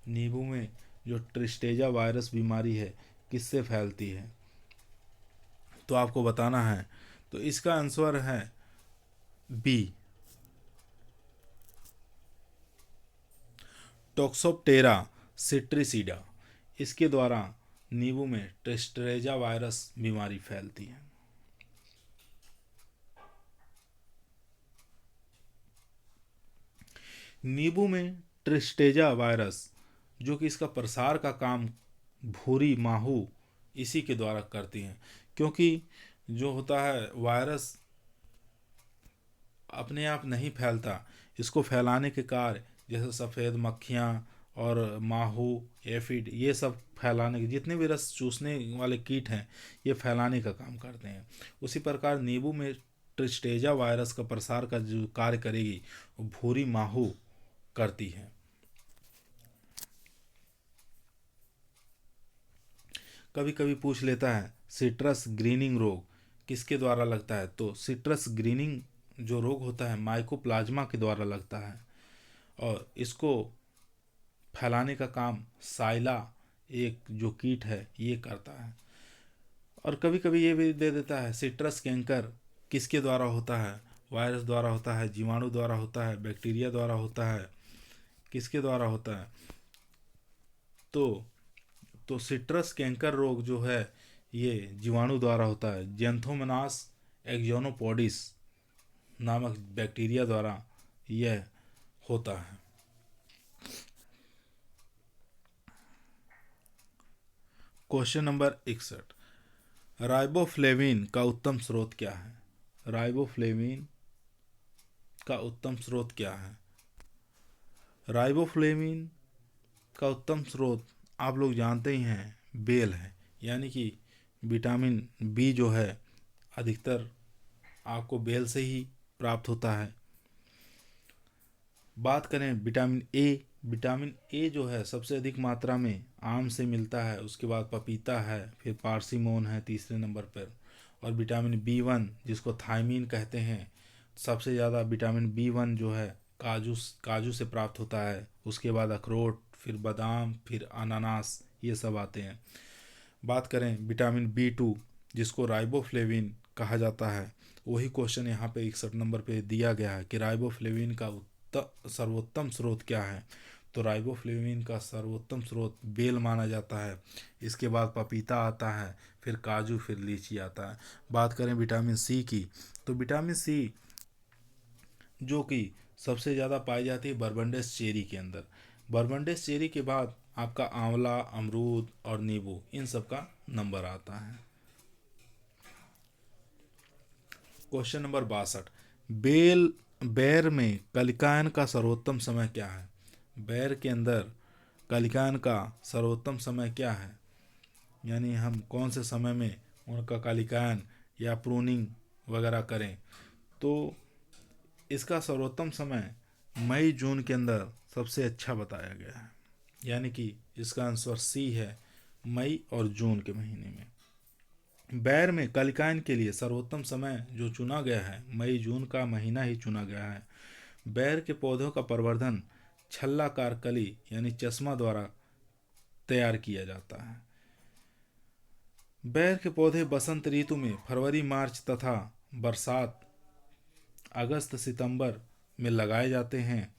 नींबू में जो ट्रिस्टेजा वायरस बीमारी है किससे फैलती है? तो आपको बताना है। तो इसका आंसर है बी, टोक्सोप्टेरा सिट्रिसीडा। इसके द्वारा नींबू में ट्रिस्टेजा वायरस बीमारी फैलती है। नींबू में ट्रिस्टेजा वायरस जो कि इसका प्रसार का काम भूरी माहू इसी के द्वारा करती हैं, क्योंकि जो होता है वायरस अपने आप नहीं फैलता, इसको फैलाने के कार्य जैसे सफ़ेद मक्खियाँ और माहू, एफिड, ये सब फैलाने के, जितने भी रस चूसने वाले कीट हैं ये फैलाने का काम करते हैं। उसी प्रकार नींबू में ट्रिस्टेजा वायरस का प्रसार का जो कार्य करेगी वो भूरी माहू करती है। कभी कभी पूछ लेता है सिट्रस ग्रीनिंग रोग किसके द्वारा लगता है, तो सिट्रस ग्रीनिंग जो रोग होता है माइकोप्लाज्मा के द्वारा लगता है और इसको फैलाने का काम साइला एक जो कीट है ये करता है। और कभी कभी ये भी दे देता है सिट्रस कैंकर किसके द्वारा होता है, वायरस द्वारा होता है, जीवाणु द्वारा होता है, बैक्टीरिया द्वारा होता है, किसके द्वारा होता है, तो सिट्रस कैंकर रोग जो है ये जीवाणु द्वारा होता है। जेंथोमोनास एक्सोनोपोडिस नामक बैक्टीरिया द्वारा यह होता है। क्वेश्चन नंबर 61, राइबोफ्लेविन का उत्तम स्रोत क्या है? राइबोफ्लेविन का उत्तम स्रोत क्या है? राइबोफ्लेविन का उत्तम स्रोत आप लोग जानते ही हैं, बेल है। यानी कि विटामिन बी जो है अधिकतर आपको बेल से ही प्राप्त होता है। बात करें विटामिन ए जो है सबसे अधिक मात्रा में आम से मिलता है, उसके बाद पपीता है, फिर पार्सिमोन है तीसरे नंबर पर। और विटामिन बी 1 जिसको थायमीन कहते हैं, सबसे ज़्यादा विटामिन बी 1 जो है काजू से प्राप्त होता है। उसके बाद अखरोट, फिर बादाम, फिर अनानास, ये सब आते हैं। बात करें विटामिन बी 2 जिसको राइबोफ्लेविन कहा जाता है, वही क्वेश्चन यहाँ पे 61 नंबर पे दिया गया है कि राइबोफ्लेविन का सर्वोत्तम स्रोत क्या है, तो राइबोफ्लेविन का सर्वोत्तम स्रोत बेल माना जाता है। इसके बाद पपीता आता है, फिर काजू, फिर लीची आता है। बात करें विटामिन सी की, तो विटामिन सी जो कि सबसे ज़्यादा पाई जाती है बरबंडेस चेरी के अंदर। बरबंडेस चेरी के बाद आपका आंवला, अमरूद और नींबू, इन सब का नंबर आता है। क्वेश्चन नंबर 62, बैर में कलिकायन का सर्वोत्तम समय क्या है? बैर के अंदर कलिकायन का सर्वोत्तम समय क्या है, यानी हम कौन से समय में उनका कलिकायन या प्रूनिंग वगैरह करें, तो इसका सर्वोत्तम समय मई जून के अंदर सबसे अच्छा बताया गया है। यानी कि इसका आंसर सी है, मई और जून के महीने में। बैर में कलिकायन के लिए सर्वोत्तम समय जो चुना गया है, मई जून का महीना ही चुना गया है। बैर के पौधों का प्रवर्धन छल्लाकार कली यानी चश्मा द्वारा तैयार किया जाता है। बैर के पौधे बसंत ऋतु में फरवरी मार्च तथा बरसात अगस्त सितंबर में लगाए जाते हैं।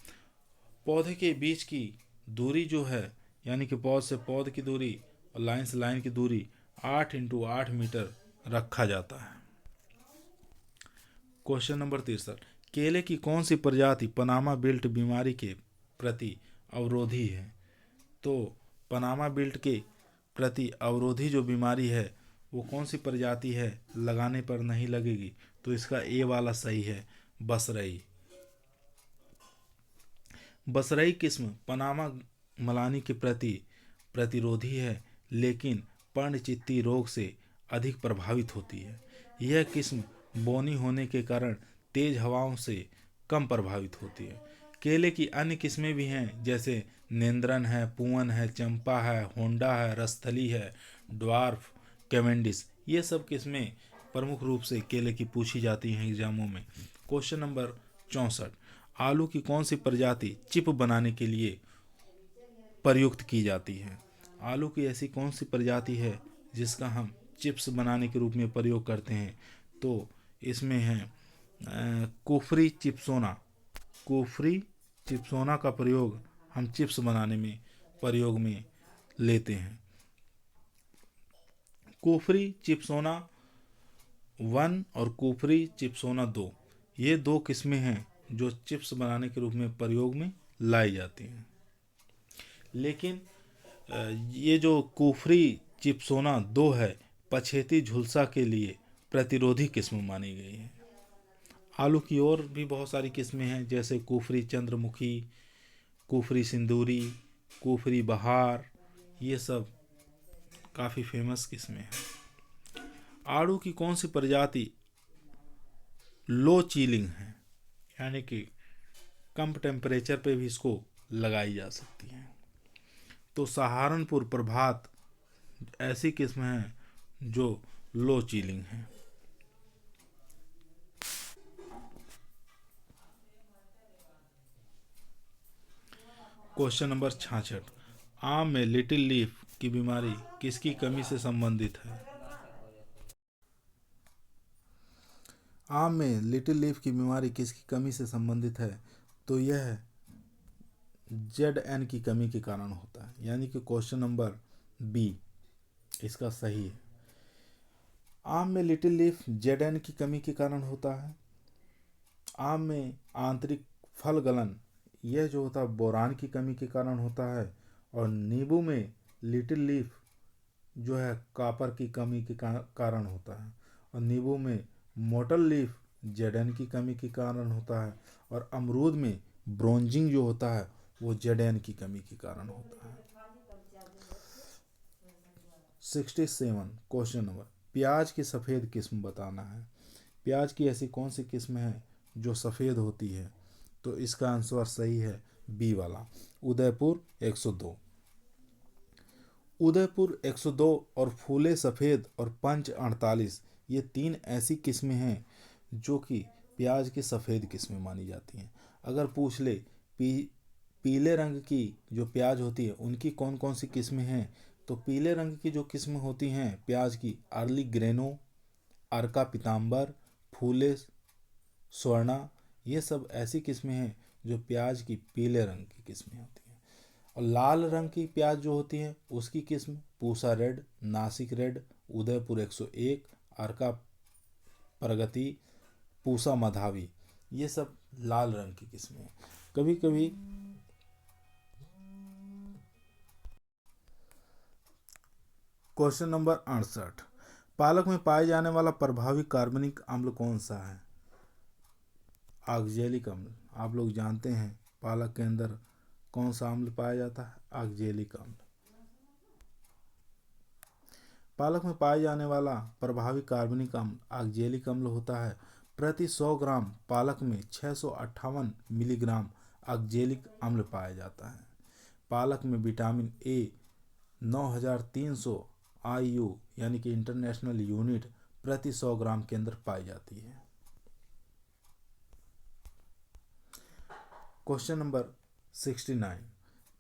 पौधे के बीच की दूरी जो है, यानी कि पौध से पौध की दूरी और लाइन से लाइन की दूरी 8x8 मीटर रखा जाता है। क्वेश्चन नंबर 63, केले की कौन सी प्रजाति पनामा बिल्ट बीमारी के प्रति अवरोधी है? तो पनामा बिल्ट के प्रति अवरोधी जो बीमारी है वो कौन सी प्रजाति है, लगाने पर नहीं लगेगी, तो इसका ए वाला सही है, बसरई। बसरई किस्म पनामा मलानी के प्रति प्रतिरोधी है, लेकिन पर्णचित्ती रोग से अधिक प्रभावित होती है। यह किस्म बोनी होने के कारण तेज हवाओं से कम प्रभावित होती है। केले की अन्य किस्में भी हैं, जैसे नेंद्रन है, पुअन है, चंपा है, होंडा है, रस्थली है, ड्वार्फ, कैवेंडिस, ये सब किस्में प्रमुख रूप से केले की पूछी जाती हैं एग्जामों में। क्वेश्चन नंबर 64, आलू की कौन सी प्रजाति चिप बनाने के लिए प्रयुक्त की जाती है? आलू की ऐसी कौन सी प्रजाति है जिसका हम चिप्स बनाने के रूप में प्रयोग करते हैं? तो इसमें है कुफरी चिप्सोना। कुफरी चिप्सोना का प्रयोग हम चिप्स बनाने में प्रयोग में लेते हैं। कुफरी चिप्सोना 1 और कुफरी चिप्सोना 2, ये दो किस्में हैं जो चिप्स बनाने के रूप में प्रयोग में लाई जाती हैं। लेकिन ये जो कुफरी चिप्सोना 2 है, पछेती झुलसा के लिए प्रतिरोधी किस्म मानी गई है। आलू की और भी बहुत सारी किस्में हैं, जैसे कुफरी चंद्रमुखी, कुफरी सिंदूरी, कुफरी बहार, ये सब काफ़ी फेमस किस्में हैं। आड़ू की कौन सी प्रजाति लो चीलिंग है, यानी कि कम टेम्परेचर पे भी इसको लगाई जा सकती है? तो सहारनपुर प्रभात ऐसी किस्म है जो लो चीलिंग है। क्वेश्चन नंबर 66, आम में लिटिल लीफ की बीमारी किसकी कमी से संबंधित है? आम में लिटिल लीफ की बीमारी किसकी कमी से संबंधित है? तो यह ZN की कमी के कारण होता है, यानी कि क्वेश्चन नंबर बी इसका सही है। आम में लिटिल लीफ ZN की कमी के कारण होता है। आम में आंतरिक फल गलन, यह जो होता है बोरान की कमी के कारण होता है। और नींबू में लिटिल लीफ जो है कॉपर की कमी के कारण होता है। और नींबू में मोटल लीफ ZN की कमी के कारण होता है। और अमरूद में ब्रोंजिंग जो होता है वो ZN की कमी के कारण होता है। 67 क्वेश्चन नंबर, प्याज की सफ़ेद किस्म बताना है। प्याज की ऐसी कौन सी किस्म है जो सफ़ेद होती है? तो इसका आंसर सही है बी वाला, उदयपुर 102। उदयपुर 102 और फूले सफ़ेद और पंच 48, ये 3 ऐसी किस्में हैं जो कि प्याज की सफ़ेद किस्में मानी जाती हैं। अगर पूछ ले पीले रंग की जो प्याज होती है उनकी कौन कौन सी किस्में हैं, तो पीले रंग की जो किस्में होती हैं प्याज की, अर्ली ग्रेनो, अर्का पीताम्बर, फूले स्वर्णा, ये सब ऐसी किस्में हैं जो प्याज की पीले रंग की किस्में होती हैं। और लाल रंग की प्याज जो होती है उसकी किस्म पूसा रेड, नासिक रेड, उदयपुर 101, अर्का प्रगति, पूसा मधावी, ये सब लाल रंग की किस्में हैं। कभी कभी क्वेश्चन नंबर 68, पालक में पाए जाने वाला प्रभावी कार्बनिक अम्ल कौन सा है? ऑक्जेलिक अम्ल। आप लोग जानते हैं पालक के अंदर कौन सा अम्ल पाया जाता है? ऑक्जेलिक अम्ल। पालक में पाए जाने वाला प्रभावी कार्बनिक अम्ल ऑक्जेलिक अम्ल होता है। प्रति 100 ग्राम पालक में 658 मिलीग्राम ऑक्जेलिक अम्ल पाया जाता है। पालक में विटामिन ए 9300 IU यानी कि इंटरनेशनल यूनिट प्रति 100 ग्राम के अंदर पाई जाती है। क्वेश्चन नंबर 69,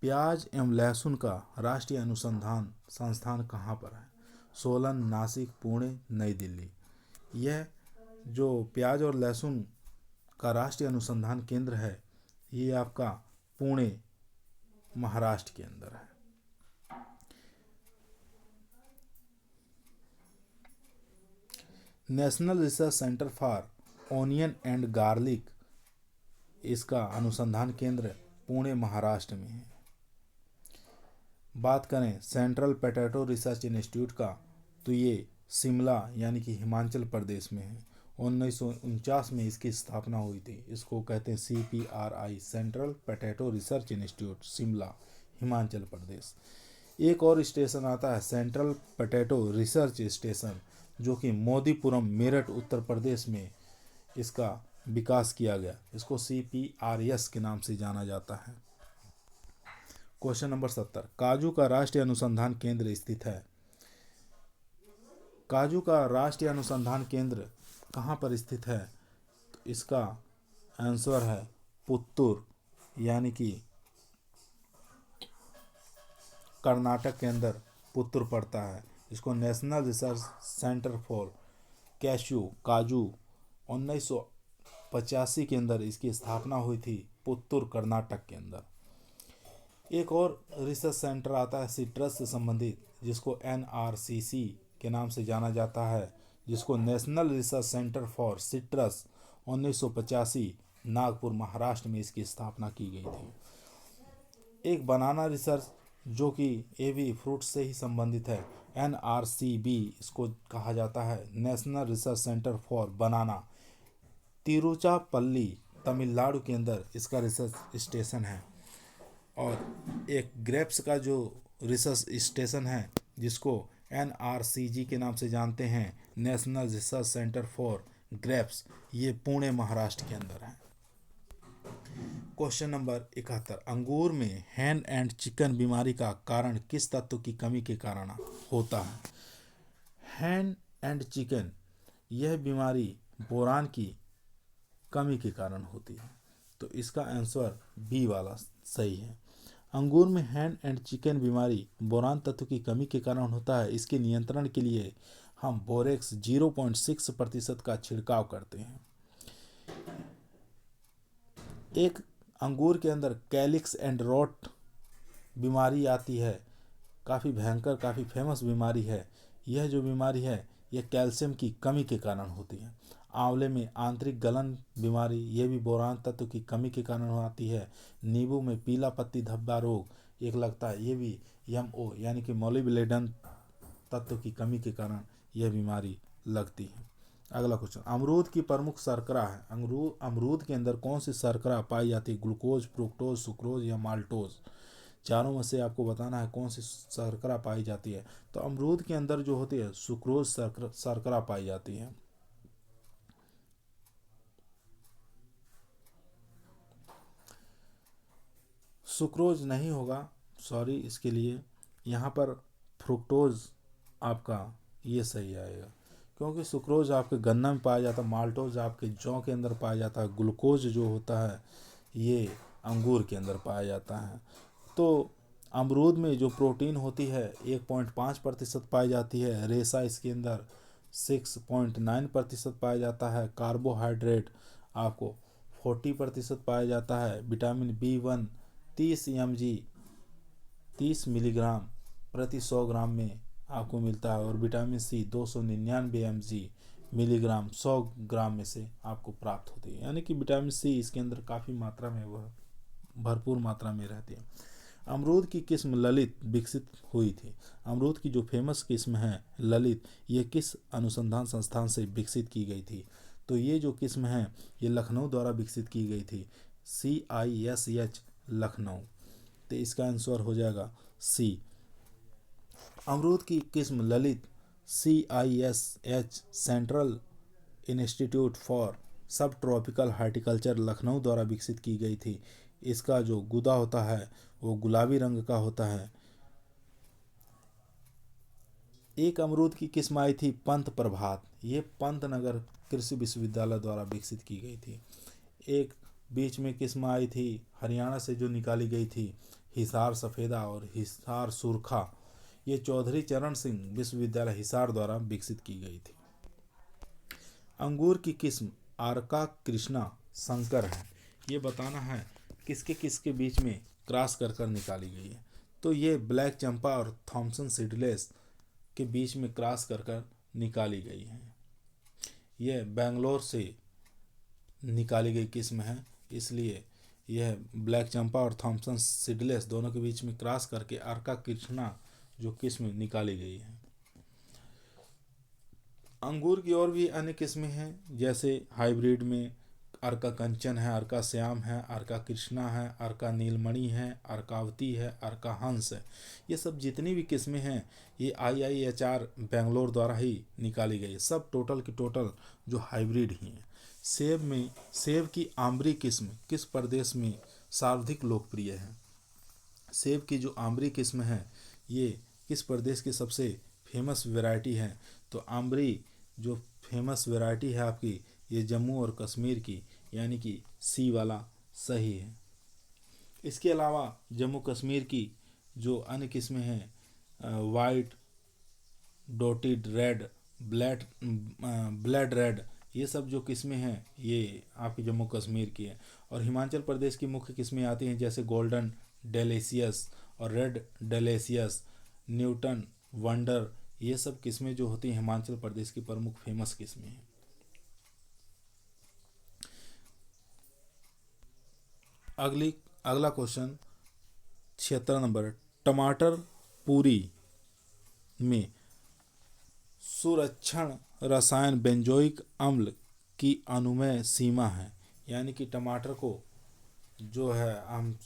प्याज एवं लहसुन का राष्ट्रीय अनुसंधान संस्थान कहाँ पर है? सोलन, नासिक, पुणे, नई दिल्ली। यह जो प्याज और लहसुन का राष्ट्रीय अनुसंधान केंद्र है ये आपका पुणे महाराष्ट्र के अंदर है। National research centre for onion and garlic, इसका अनुसंधान केंद्र पुणे महाराष्ट्र में है। बात करें सेंट्रल पोटैटो रिसर्च इंस्टीट्यूट का, तो ये शिमला यानी कि हिमाचल प्रदेश में है। 1949 में इसकी स्थापना हुई थी। इसको कहते हैं CPRI, central potato research institute, Shimla, Himachal Pradesh. एक और स्टेशन आता है सेंट्रल पोटैटो रिसर्च स्टेशन, जो कि मोदीपुरम, मेरठ, उत्तर प्रदेश में इसका विकास किया गया। इसको CPRS के नाम से जाना जाता है। क्वेश्चन नंबर 70, काजू का राष्ट्रीय अनुसंधान केंद्र स्थित है। काजू का राष्ट्रीय अनुसंधान केंद्र कहाँ पर स्थित है? तो इसका आंसर है पुत्तूर, यानी कि कर्नाटक के अंदर पुत्तूर पड़ता है। इसको national research centre for cashew, काजू, 1985 के अंदर इसकी स्थापना हुई थी पुत्तूर, कर्नाटक के अंदर। एक और रिसर्च सेंटर आता है सिट्रस से संबंधित, जिसको NRCC के नाम से जाना जाता है, जिसको national research centre for citrus, 1985, Nagpur, Maharashtra में इसकी स्थापना की गई थी। एक बनाना रिसर्च जो कि ये भी फ्रूट से ही संबंधित है, NRCB इसको कहा जाता है, national research centre for banana, Tiruchirappalli, Tamil Nadu के अंदर इसका रिसर्च स्टेशन है। और एक ग्रेप्स का जो रिसर्च स्टेशन है जिसको NRCG के नाम से जानते हैं, national research centre for grapes, ये पुणे महाराष्ट्र के अंदर है। क्वेश्चन नंबर 71, अंगूर में हैंड एंड चिकन बीमारी का कारण किस तत्व की कमी के कारण होता है? हैंड एंड चिकन, यह बीमारी बोरान की कमी के कारण होती है। तो इसका आंसर बी वाला सही है। अंगूर में हैंड एंड चिकन बीमारी बोरान तत्व की कमी के कारण होता है। इसके नियंत्रण के लिए हम बोरेक्स 0.6% का छिड़काव करते हैं। एक अंगूर के अंदर कैलिक्स एंड रॉट बीमारी आती है, काफ़ी भयंकर, काफ़ी फेमस बीमारी है। यह जो बीमारी है यह कैल्शियम की कमी के कारण होती है। आंवले में आंतरिक गलन बीमारी, यह भी बोरान तत्व की कमी के कारण आती है। नींबू में पीला पत्ती धब्बा रोग एक लगता है, ये भी MO यानी कि मोलिब्डेनम तत्व की कमी के कारण यह बीमारी लगती है। अगला क्वेश्चन, अमरूद की प्रमुख शर्करा है। अमरूद के अंदर कौन सी शर्करा पाई जाती है? ग्लूकोज, फ्रुक्टोज, सुक्रोज या माल्टोज? चारों में से आपको बताना है कौन सी शर्करा पाई जाती है। तो अमरूद के अंदर जो होती है सुक्रोज शर्करा पाई जाती है। सुक्रोज नहीं होगा, सॉरी इसके लिए, यहाँ पर फ्रुक्टोज आपका ये सही आएगा, क्योंकि सुक्रोज आपके गन्ना में पाया जाता है, माल्टोज आपके जौ के अंदर पाया जाता है, ग्लूकोज जो होता है ये अंगूर के अंदर पाया जाता है। तो अमरूद में जो प्रोटीन होती है 1.5% पाई जाती है, रेशा इसके अंदर 6.9% पाया जाता है, कार्बोहाइड्रेट आपको 40% पाया जाता है, विटामिन B1 30 मिलीग्राम प्रति 100 ग्राम में आपको मिलता है, और विटामिन C 299 मिलीग्राम 100 ग्राम में से आपको प्राप्त होती है। यानी कि विटामिन C इसके अंदर काफ़ी मात्रा में, वह भरपूर मात्रा में रहती है। अमरूद की किस्म ललित विकसित हुई थी। अमरूद की जो फेमस किस्म है ललित, ये किस अनुसंधान संस्थान से विकसित की गई थी? तो ये जो किस्म है ये लखनऊ द्वारा विकसित की गई थी, CISH लखनऊ। तो इसका आंसर हो जाएगा C। अमरूद की किस्म Lalit CISH central institute for सब ट्रॉपिकल हार्टिकल्चर लखनऊ द्वारा विकसित की गई थी। इसका जो गुदा होता है वो गुलाबी रंग का होता है। एक अमरूद की किस्म आई थी पंत प्रभात, ये पंतनगर कृषि विश्वविद्यालय द्वारा विकसित की गई थी। एक बीच में किस्म आई थी हरियाणा से जो निकाली गई थी, हिसार सफ़ेदा और हिसार सुरखा, ये चौधरी चरण सिंह विश्वविद्यालय हिसार द्वारा विकसित की गई थी। अंगूर की किस्म आरका कृष्णा शंकर है। ये बताना है किसके किसके बीच में क्रॉस कर कर निकाली गई है। तो ये ब्लैक चंपा और थॉमसन सीडलेस के बीच में क्रॉस कर कर निकाली गई है। यह बेंगलोर से निकाली गई किस्म है, इसलिए यह ब्लैक चंपा और थॉमसन सीडलेस दोनों के बीच में क्रॉस करके आरका कृष्णा जो किस्म निकाली गई है। अंगूर की और भी अन्य किस्में हैं, जैसे हाइब्रिड में अर्का कंचन है, अर्का श्याम है, अर्का कृष्णा है, अर्का नीलमणि है, अर्कावती है, अर्का हंस है। ये सब जितनी भी किस्में हैं ये IIHR बेंगलोर द्वारा ही निकाली गई, सब टोटल की टोटल जो हाइब्रिड ही हैं। सेब की आम्बरी किस्म किस प्रदेश में सर्वाधिक लोकप्रिय है? सेब की जो आम्बरी किस्म है ये किस प्रदेश की सबसे फेमस वैरायटी है? तो आम्बरी जो फेमस वैरायटी है आपकी ये जम्मू और कश्मीर की, यानी कि C वाला सही है। इसके अलावा जम्मू कश्मीर की जो अन्य किस्में हैं white, dotted red, blood red, ये सब जो किस्में हैं ये आपकी जम्मू कश्मीर की है। और हिमाचल प्रदेश की मुख्य किस्में आती हैं जैसे गोल्डन डेलेसियस और रेड डेलेसियस, न्यूटन, वंडर, ये सब किस्में जो होती हैं हिमाचल प्रदेश की प्रमुख फेमस किस्में हैं। अगला क्वेश्चन 76 नंबर, टमाटर पूरी में सुरक्षण रसायन बेंजोइक अम्ल की अनुमेय सीमा है। यानी कि टमाटर को जो है हम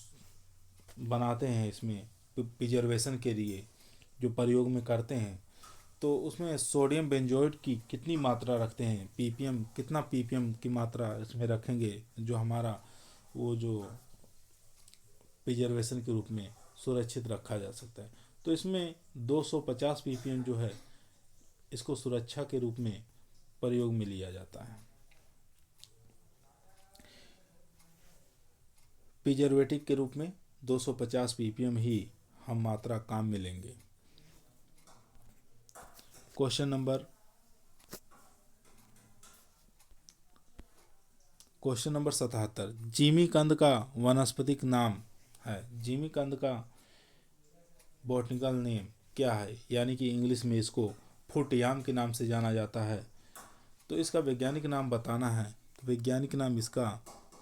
बनाते हैं इसमें प्रिजर्वेशन के लिए जो प्रयोग में करते हैं, तो उसमें सोडियम बेंजोएट की कितनी मात्रा रखते हैं, पीपीएम कितना पीपीएम की मात्रा इसमें रखेंगे जो हमारा वो जो प्रिजर्वेशन के रूप में सुरक्षित रखा जा सकता है। तो इसमें 250 पीपीएम जो है इसको सुरक्षा के रूप में प्रयोग में लिया जाता है। प्रिजर्वेटिव के रूप में 250 पीपीएम ही हम मात्रा काम में लेंगे। क्वेश्चन नंबर 77, जिमीकंद का वनस्पतिक नाम है। जिमीकंद का बॉटनिकल नेम क्या है, यानी कि इंग्लिश में इसको फुटयाम के नाम से जाना जाता है। तो इसका वैज्ञानिक नाम बताना है, तो वैज्ञानिक नाम इसका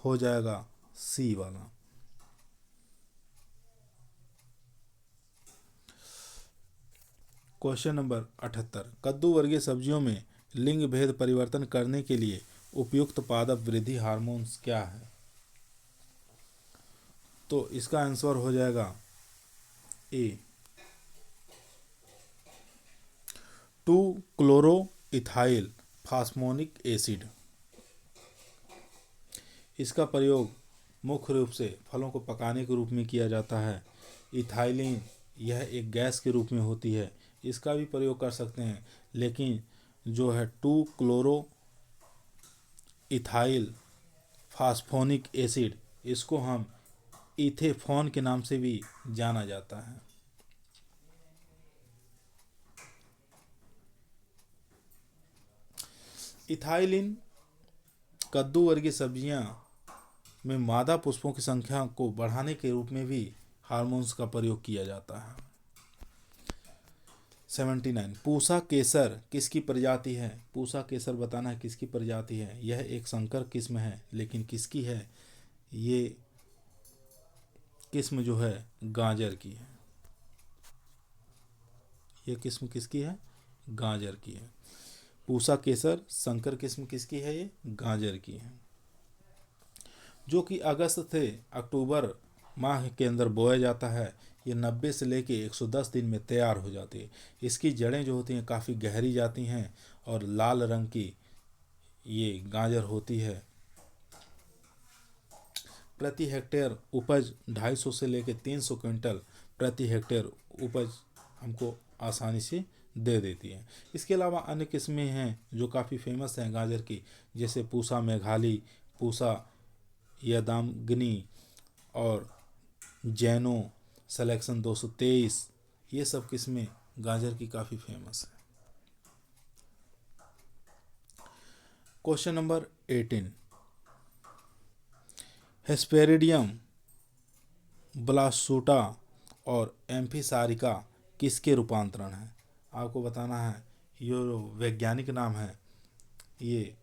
हो जाएगा सी वाला। क्वेश्चन नंबर 78, कद्दू वर्गीय सब्जियों में लिंग भेद परिवर्तन करने के लिए उपयुक्त पादप वृद्धि हार्मोन्स क्या है? तो इसका आंसर हो जाएगा ए 2 क्लोरो इथाइल फास्मोनिक एसिड। इसका प्रयोग मुख्य रूप से फलों को पकाने के रूप में किया जाता है। इथाइलिन यह एक गैस के रूप में होती है, इसका भी प्रयोग कर सकते हैं, लेकिन जो है 2 क्लोरो इथाइल फास्फोनिक एसिड इसको हम इथेफॉन के नाम से भी जाना जाता है। इथाइलिन कद्दू वर्गीय सब्जियां में मादा पुष्पों की संख्या को बढ़ाने के रूप में भी हार्मोन्स का प्रयोग किया जाता है। 79, पूसा केसर किसकी प्रजाति है? पूसा केसर बताना है किसकी प्रजाति है। यह एक संकर किस्म है, लेकिन किसकी है? ये किस्म जो है गाजर की है। ये किस्म किसकी है? गाजर की है। पूसा केसर संकर किस्म किसकी है? ये गाजर की है, जो कि अगस्त से अक्टूबर माह के अंदर बोया जाता है। ये 90 से लेके 110 दिन में तैयार हो जाती है। इसकी जड़ें जो होती हैं काफ़ी गहरी जाती हैं और लाल रंग की ये गाजर होती है। प्रति हेक्टेयर उपज 250 से लेके 300 क्विंटल प्रति हेक्टेयर उपज हमको आसानी से दे देती है। इसके अलावा अन्य किस्में हैं जो काफ़ी फेमस हैं गाजर की, जैसे पूसा मेघाली, पूसा यदामगनी और जैनो सिलेक्शन 223, ये सब किस्में गाजर की काफ़ी फेमस है। क्वेश्चन नंबर 18, हेस्पेरिडियम ब्लासूटा और एम्फीसारिका किसके रूपांतरण है? आपको बताना है। ये वैज्ञानिक नाम है। ये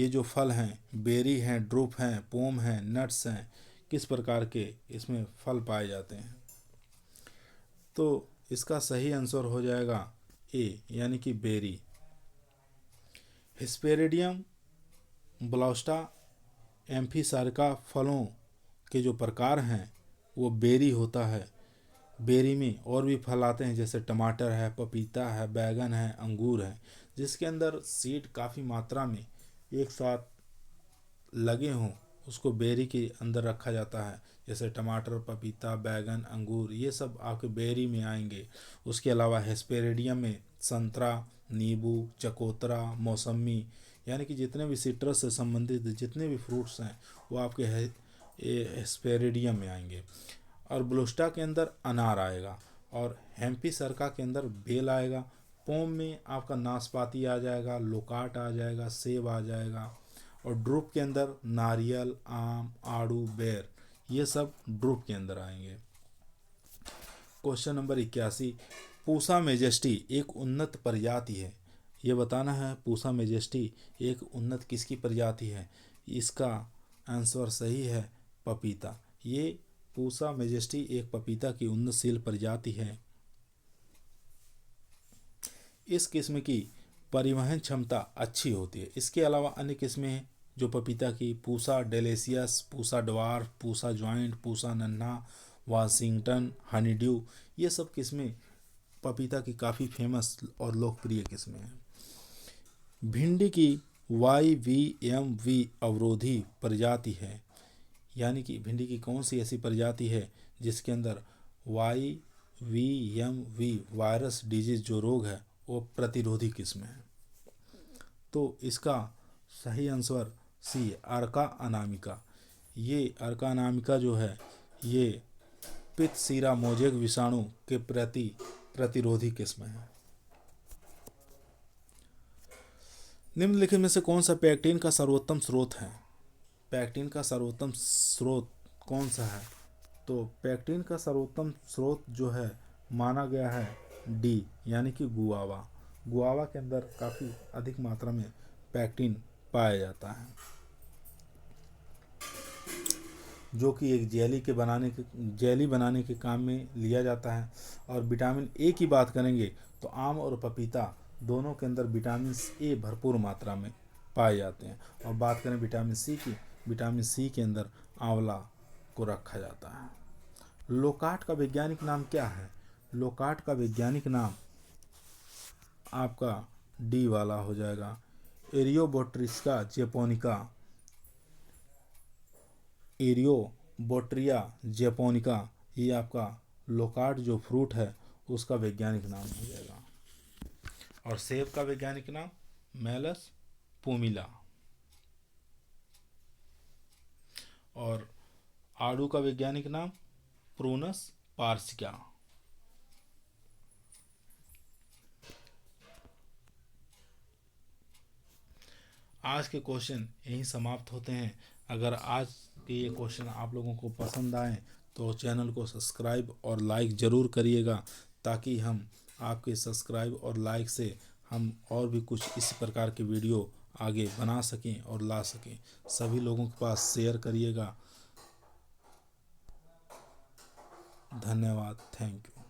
जो फल हैं, बेरी हैं, ड्रूप हैं, पोम हैं, नट्स हैं, किस प्रकार के इसमें फल पाए जाते हैं? तो इसका सही आंसर हो जाएगा ए, यानी कि बेरी। हेस्पेरिडियम ब्लास्टा एम्फीसारिका फलों के जो प्रकार हैं वो बेरी होता है। बेरी में और भी फल आते हैं, जैसे टमाटर है, पपीता है, बैगन है, अंगूर है, जिसके अंदर सीड काफ़ी मात्रा में एक साथ लगे हों, उसको बेरी के अंदर रखा जाता है। जैसे टमाटर, पपीता, बैगन, अंगूर, ये सब आपके बेरी में आएंगे। उसके अलावा हेस्पेरिडियम में संतरा, नींबू, चकोतरा, मौसमी, यानी कि जितने भी सिट्रस से संबंधित जितने भी फ्रूट्स हैं वो आपके हेस्पेरिडियम में आएंगे। और ब्लूस्टा के अंदर अनार आएगा, और हेम्पीसरका के अंदर बेल आएगा। पोम में आपका नाशपाती आ जाएगा, लोकाट आ जाएगा, सेब आ जाएगा, और ड्रूप के अंदर नारियल, आम, आड़ू, बेर, ये सब ड्रूप के अंदर आएंगे। क्वेश्चन नंबर 81, पूसा मेजेस्टी एक उन्नत प्रजाति है। ये बताना है पूसा मेजेस्टी एक उन्नत किसकी प्रजाति है? इसका आंसर सही है पपीता। ये पूसा मेजेस्टी एक पपीता की उन्नतशील प्रजाति है। इस किस्म की परिवहन क्षमता अच्छी होती है। इसके अलावा अन्य किस्में जो पपीता की Pusa delicious, Pusa dwarf, Pusa joint, Pusa नन्हा, वाशिंगटन, हनीड्यू, ये सब किस्में पपीता की काफ़ी फेमस और लोकप्रिय किस्में हैं। भिंडी की YVMV अवरोधी प्रजाति है, यानी कि भिंडी की कौन सी ऐसी प्रजाति है जिसके अंदर YVMV वायरस डिजीज जो रोग है वो प्रतिरोधी किस्म है। तो इसका सही आंसर सी, अर्का अनामिका। ये अर्का अनामिका जो है ये पित्तसीरा मोजेक विषाणु के प्रति प्रतिरोधी किस्म है। निम्नलिखित में से कौन सा पेक्टिन का सर्वोत्तम स्रोत है? पेक्टिन का सर्वोत्तम स्रोत कौन सा है? तो पेक्टिन का सर्वोत्तम स्रोत जो है माना गया है डी, यानी कि गुआवा। गुआवा के अंदर काफ़ी अधिक मात्रा में पेक्टिन पाया जाता है, जो कि एक जेली बनाने के काम में लिया जाता है। और विटामिन ए की बात करेंगे तो आम और पपीता दोनों के अंदर विटामिन ए भरपूर मात्रा में पाए जाते हैं। और बात करें विटामिन सी की, विटामिन सी के अंदर आंवला को रखा जाता है। लोकाट का वैज्ञानिक नाम क्या है? लोकाट का वैज्ञानिक नाम आपका डी वाला हो जाएगा, एरियोबोट्रिस्का जेपोनिका। एरियोबोट्रिया जेपोनिका, ये आपका लोकाट जो फ्रूट है उसका वैज्ञानिक नाम हो जाएगा। और सेब का वैज्ञानिक नाम मेलस पुमिला। और आड़ू का वैज्ञानिक नाम प्रूनस पार्सिका। आज के क्वेश्चन यहीं समाप्त होते हैं। अगर आज के ये क्वेश्चन आप लोगों को पसंद आए तो चैनल को सब्सक्राइब और लाइक ज़रूर करिएगा, ताकि हम आपके सब्सक्राइब और लाइक से हम और भी कुछ इस प्रकार के वीडियो आगे बना सकें और ला सकें। सभी लोगों के पास शेयर करिएगा। धन्यवाद, थैंक यू।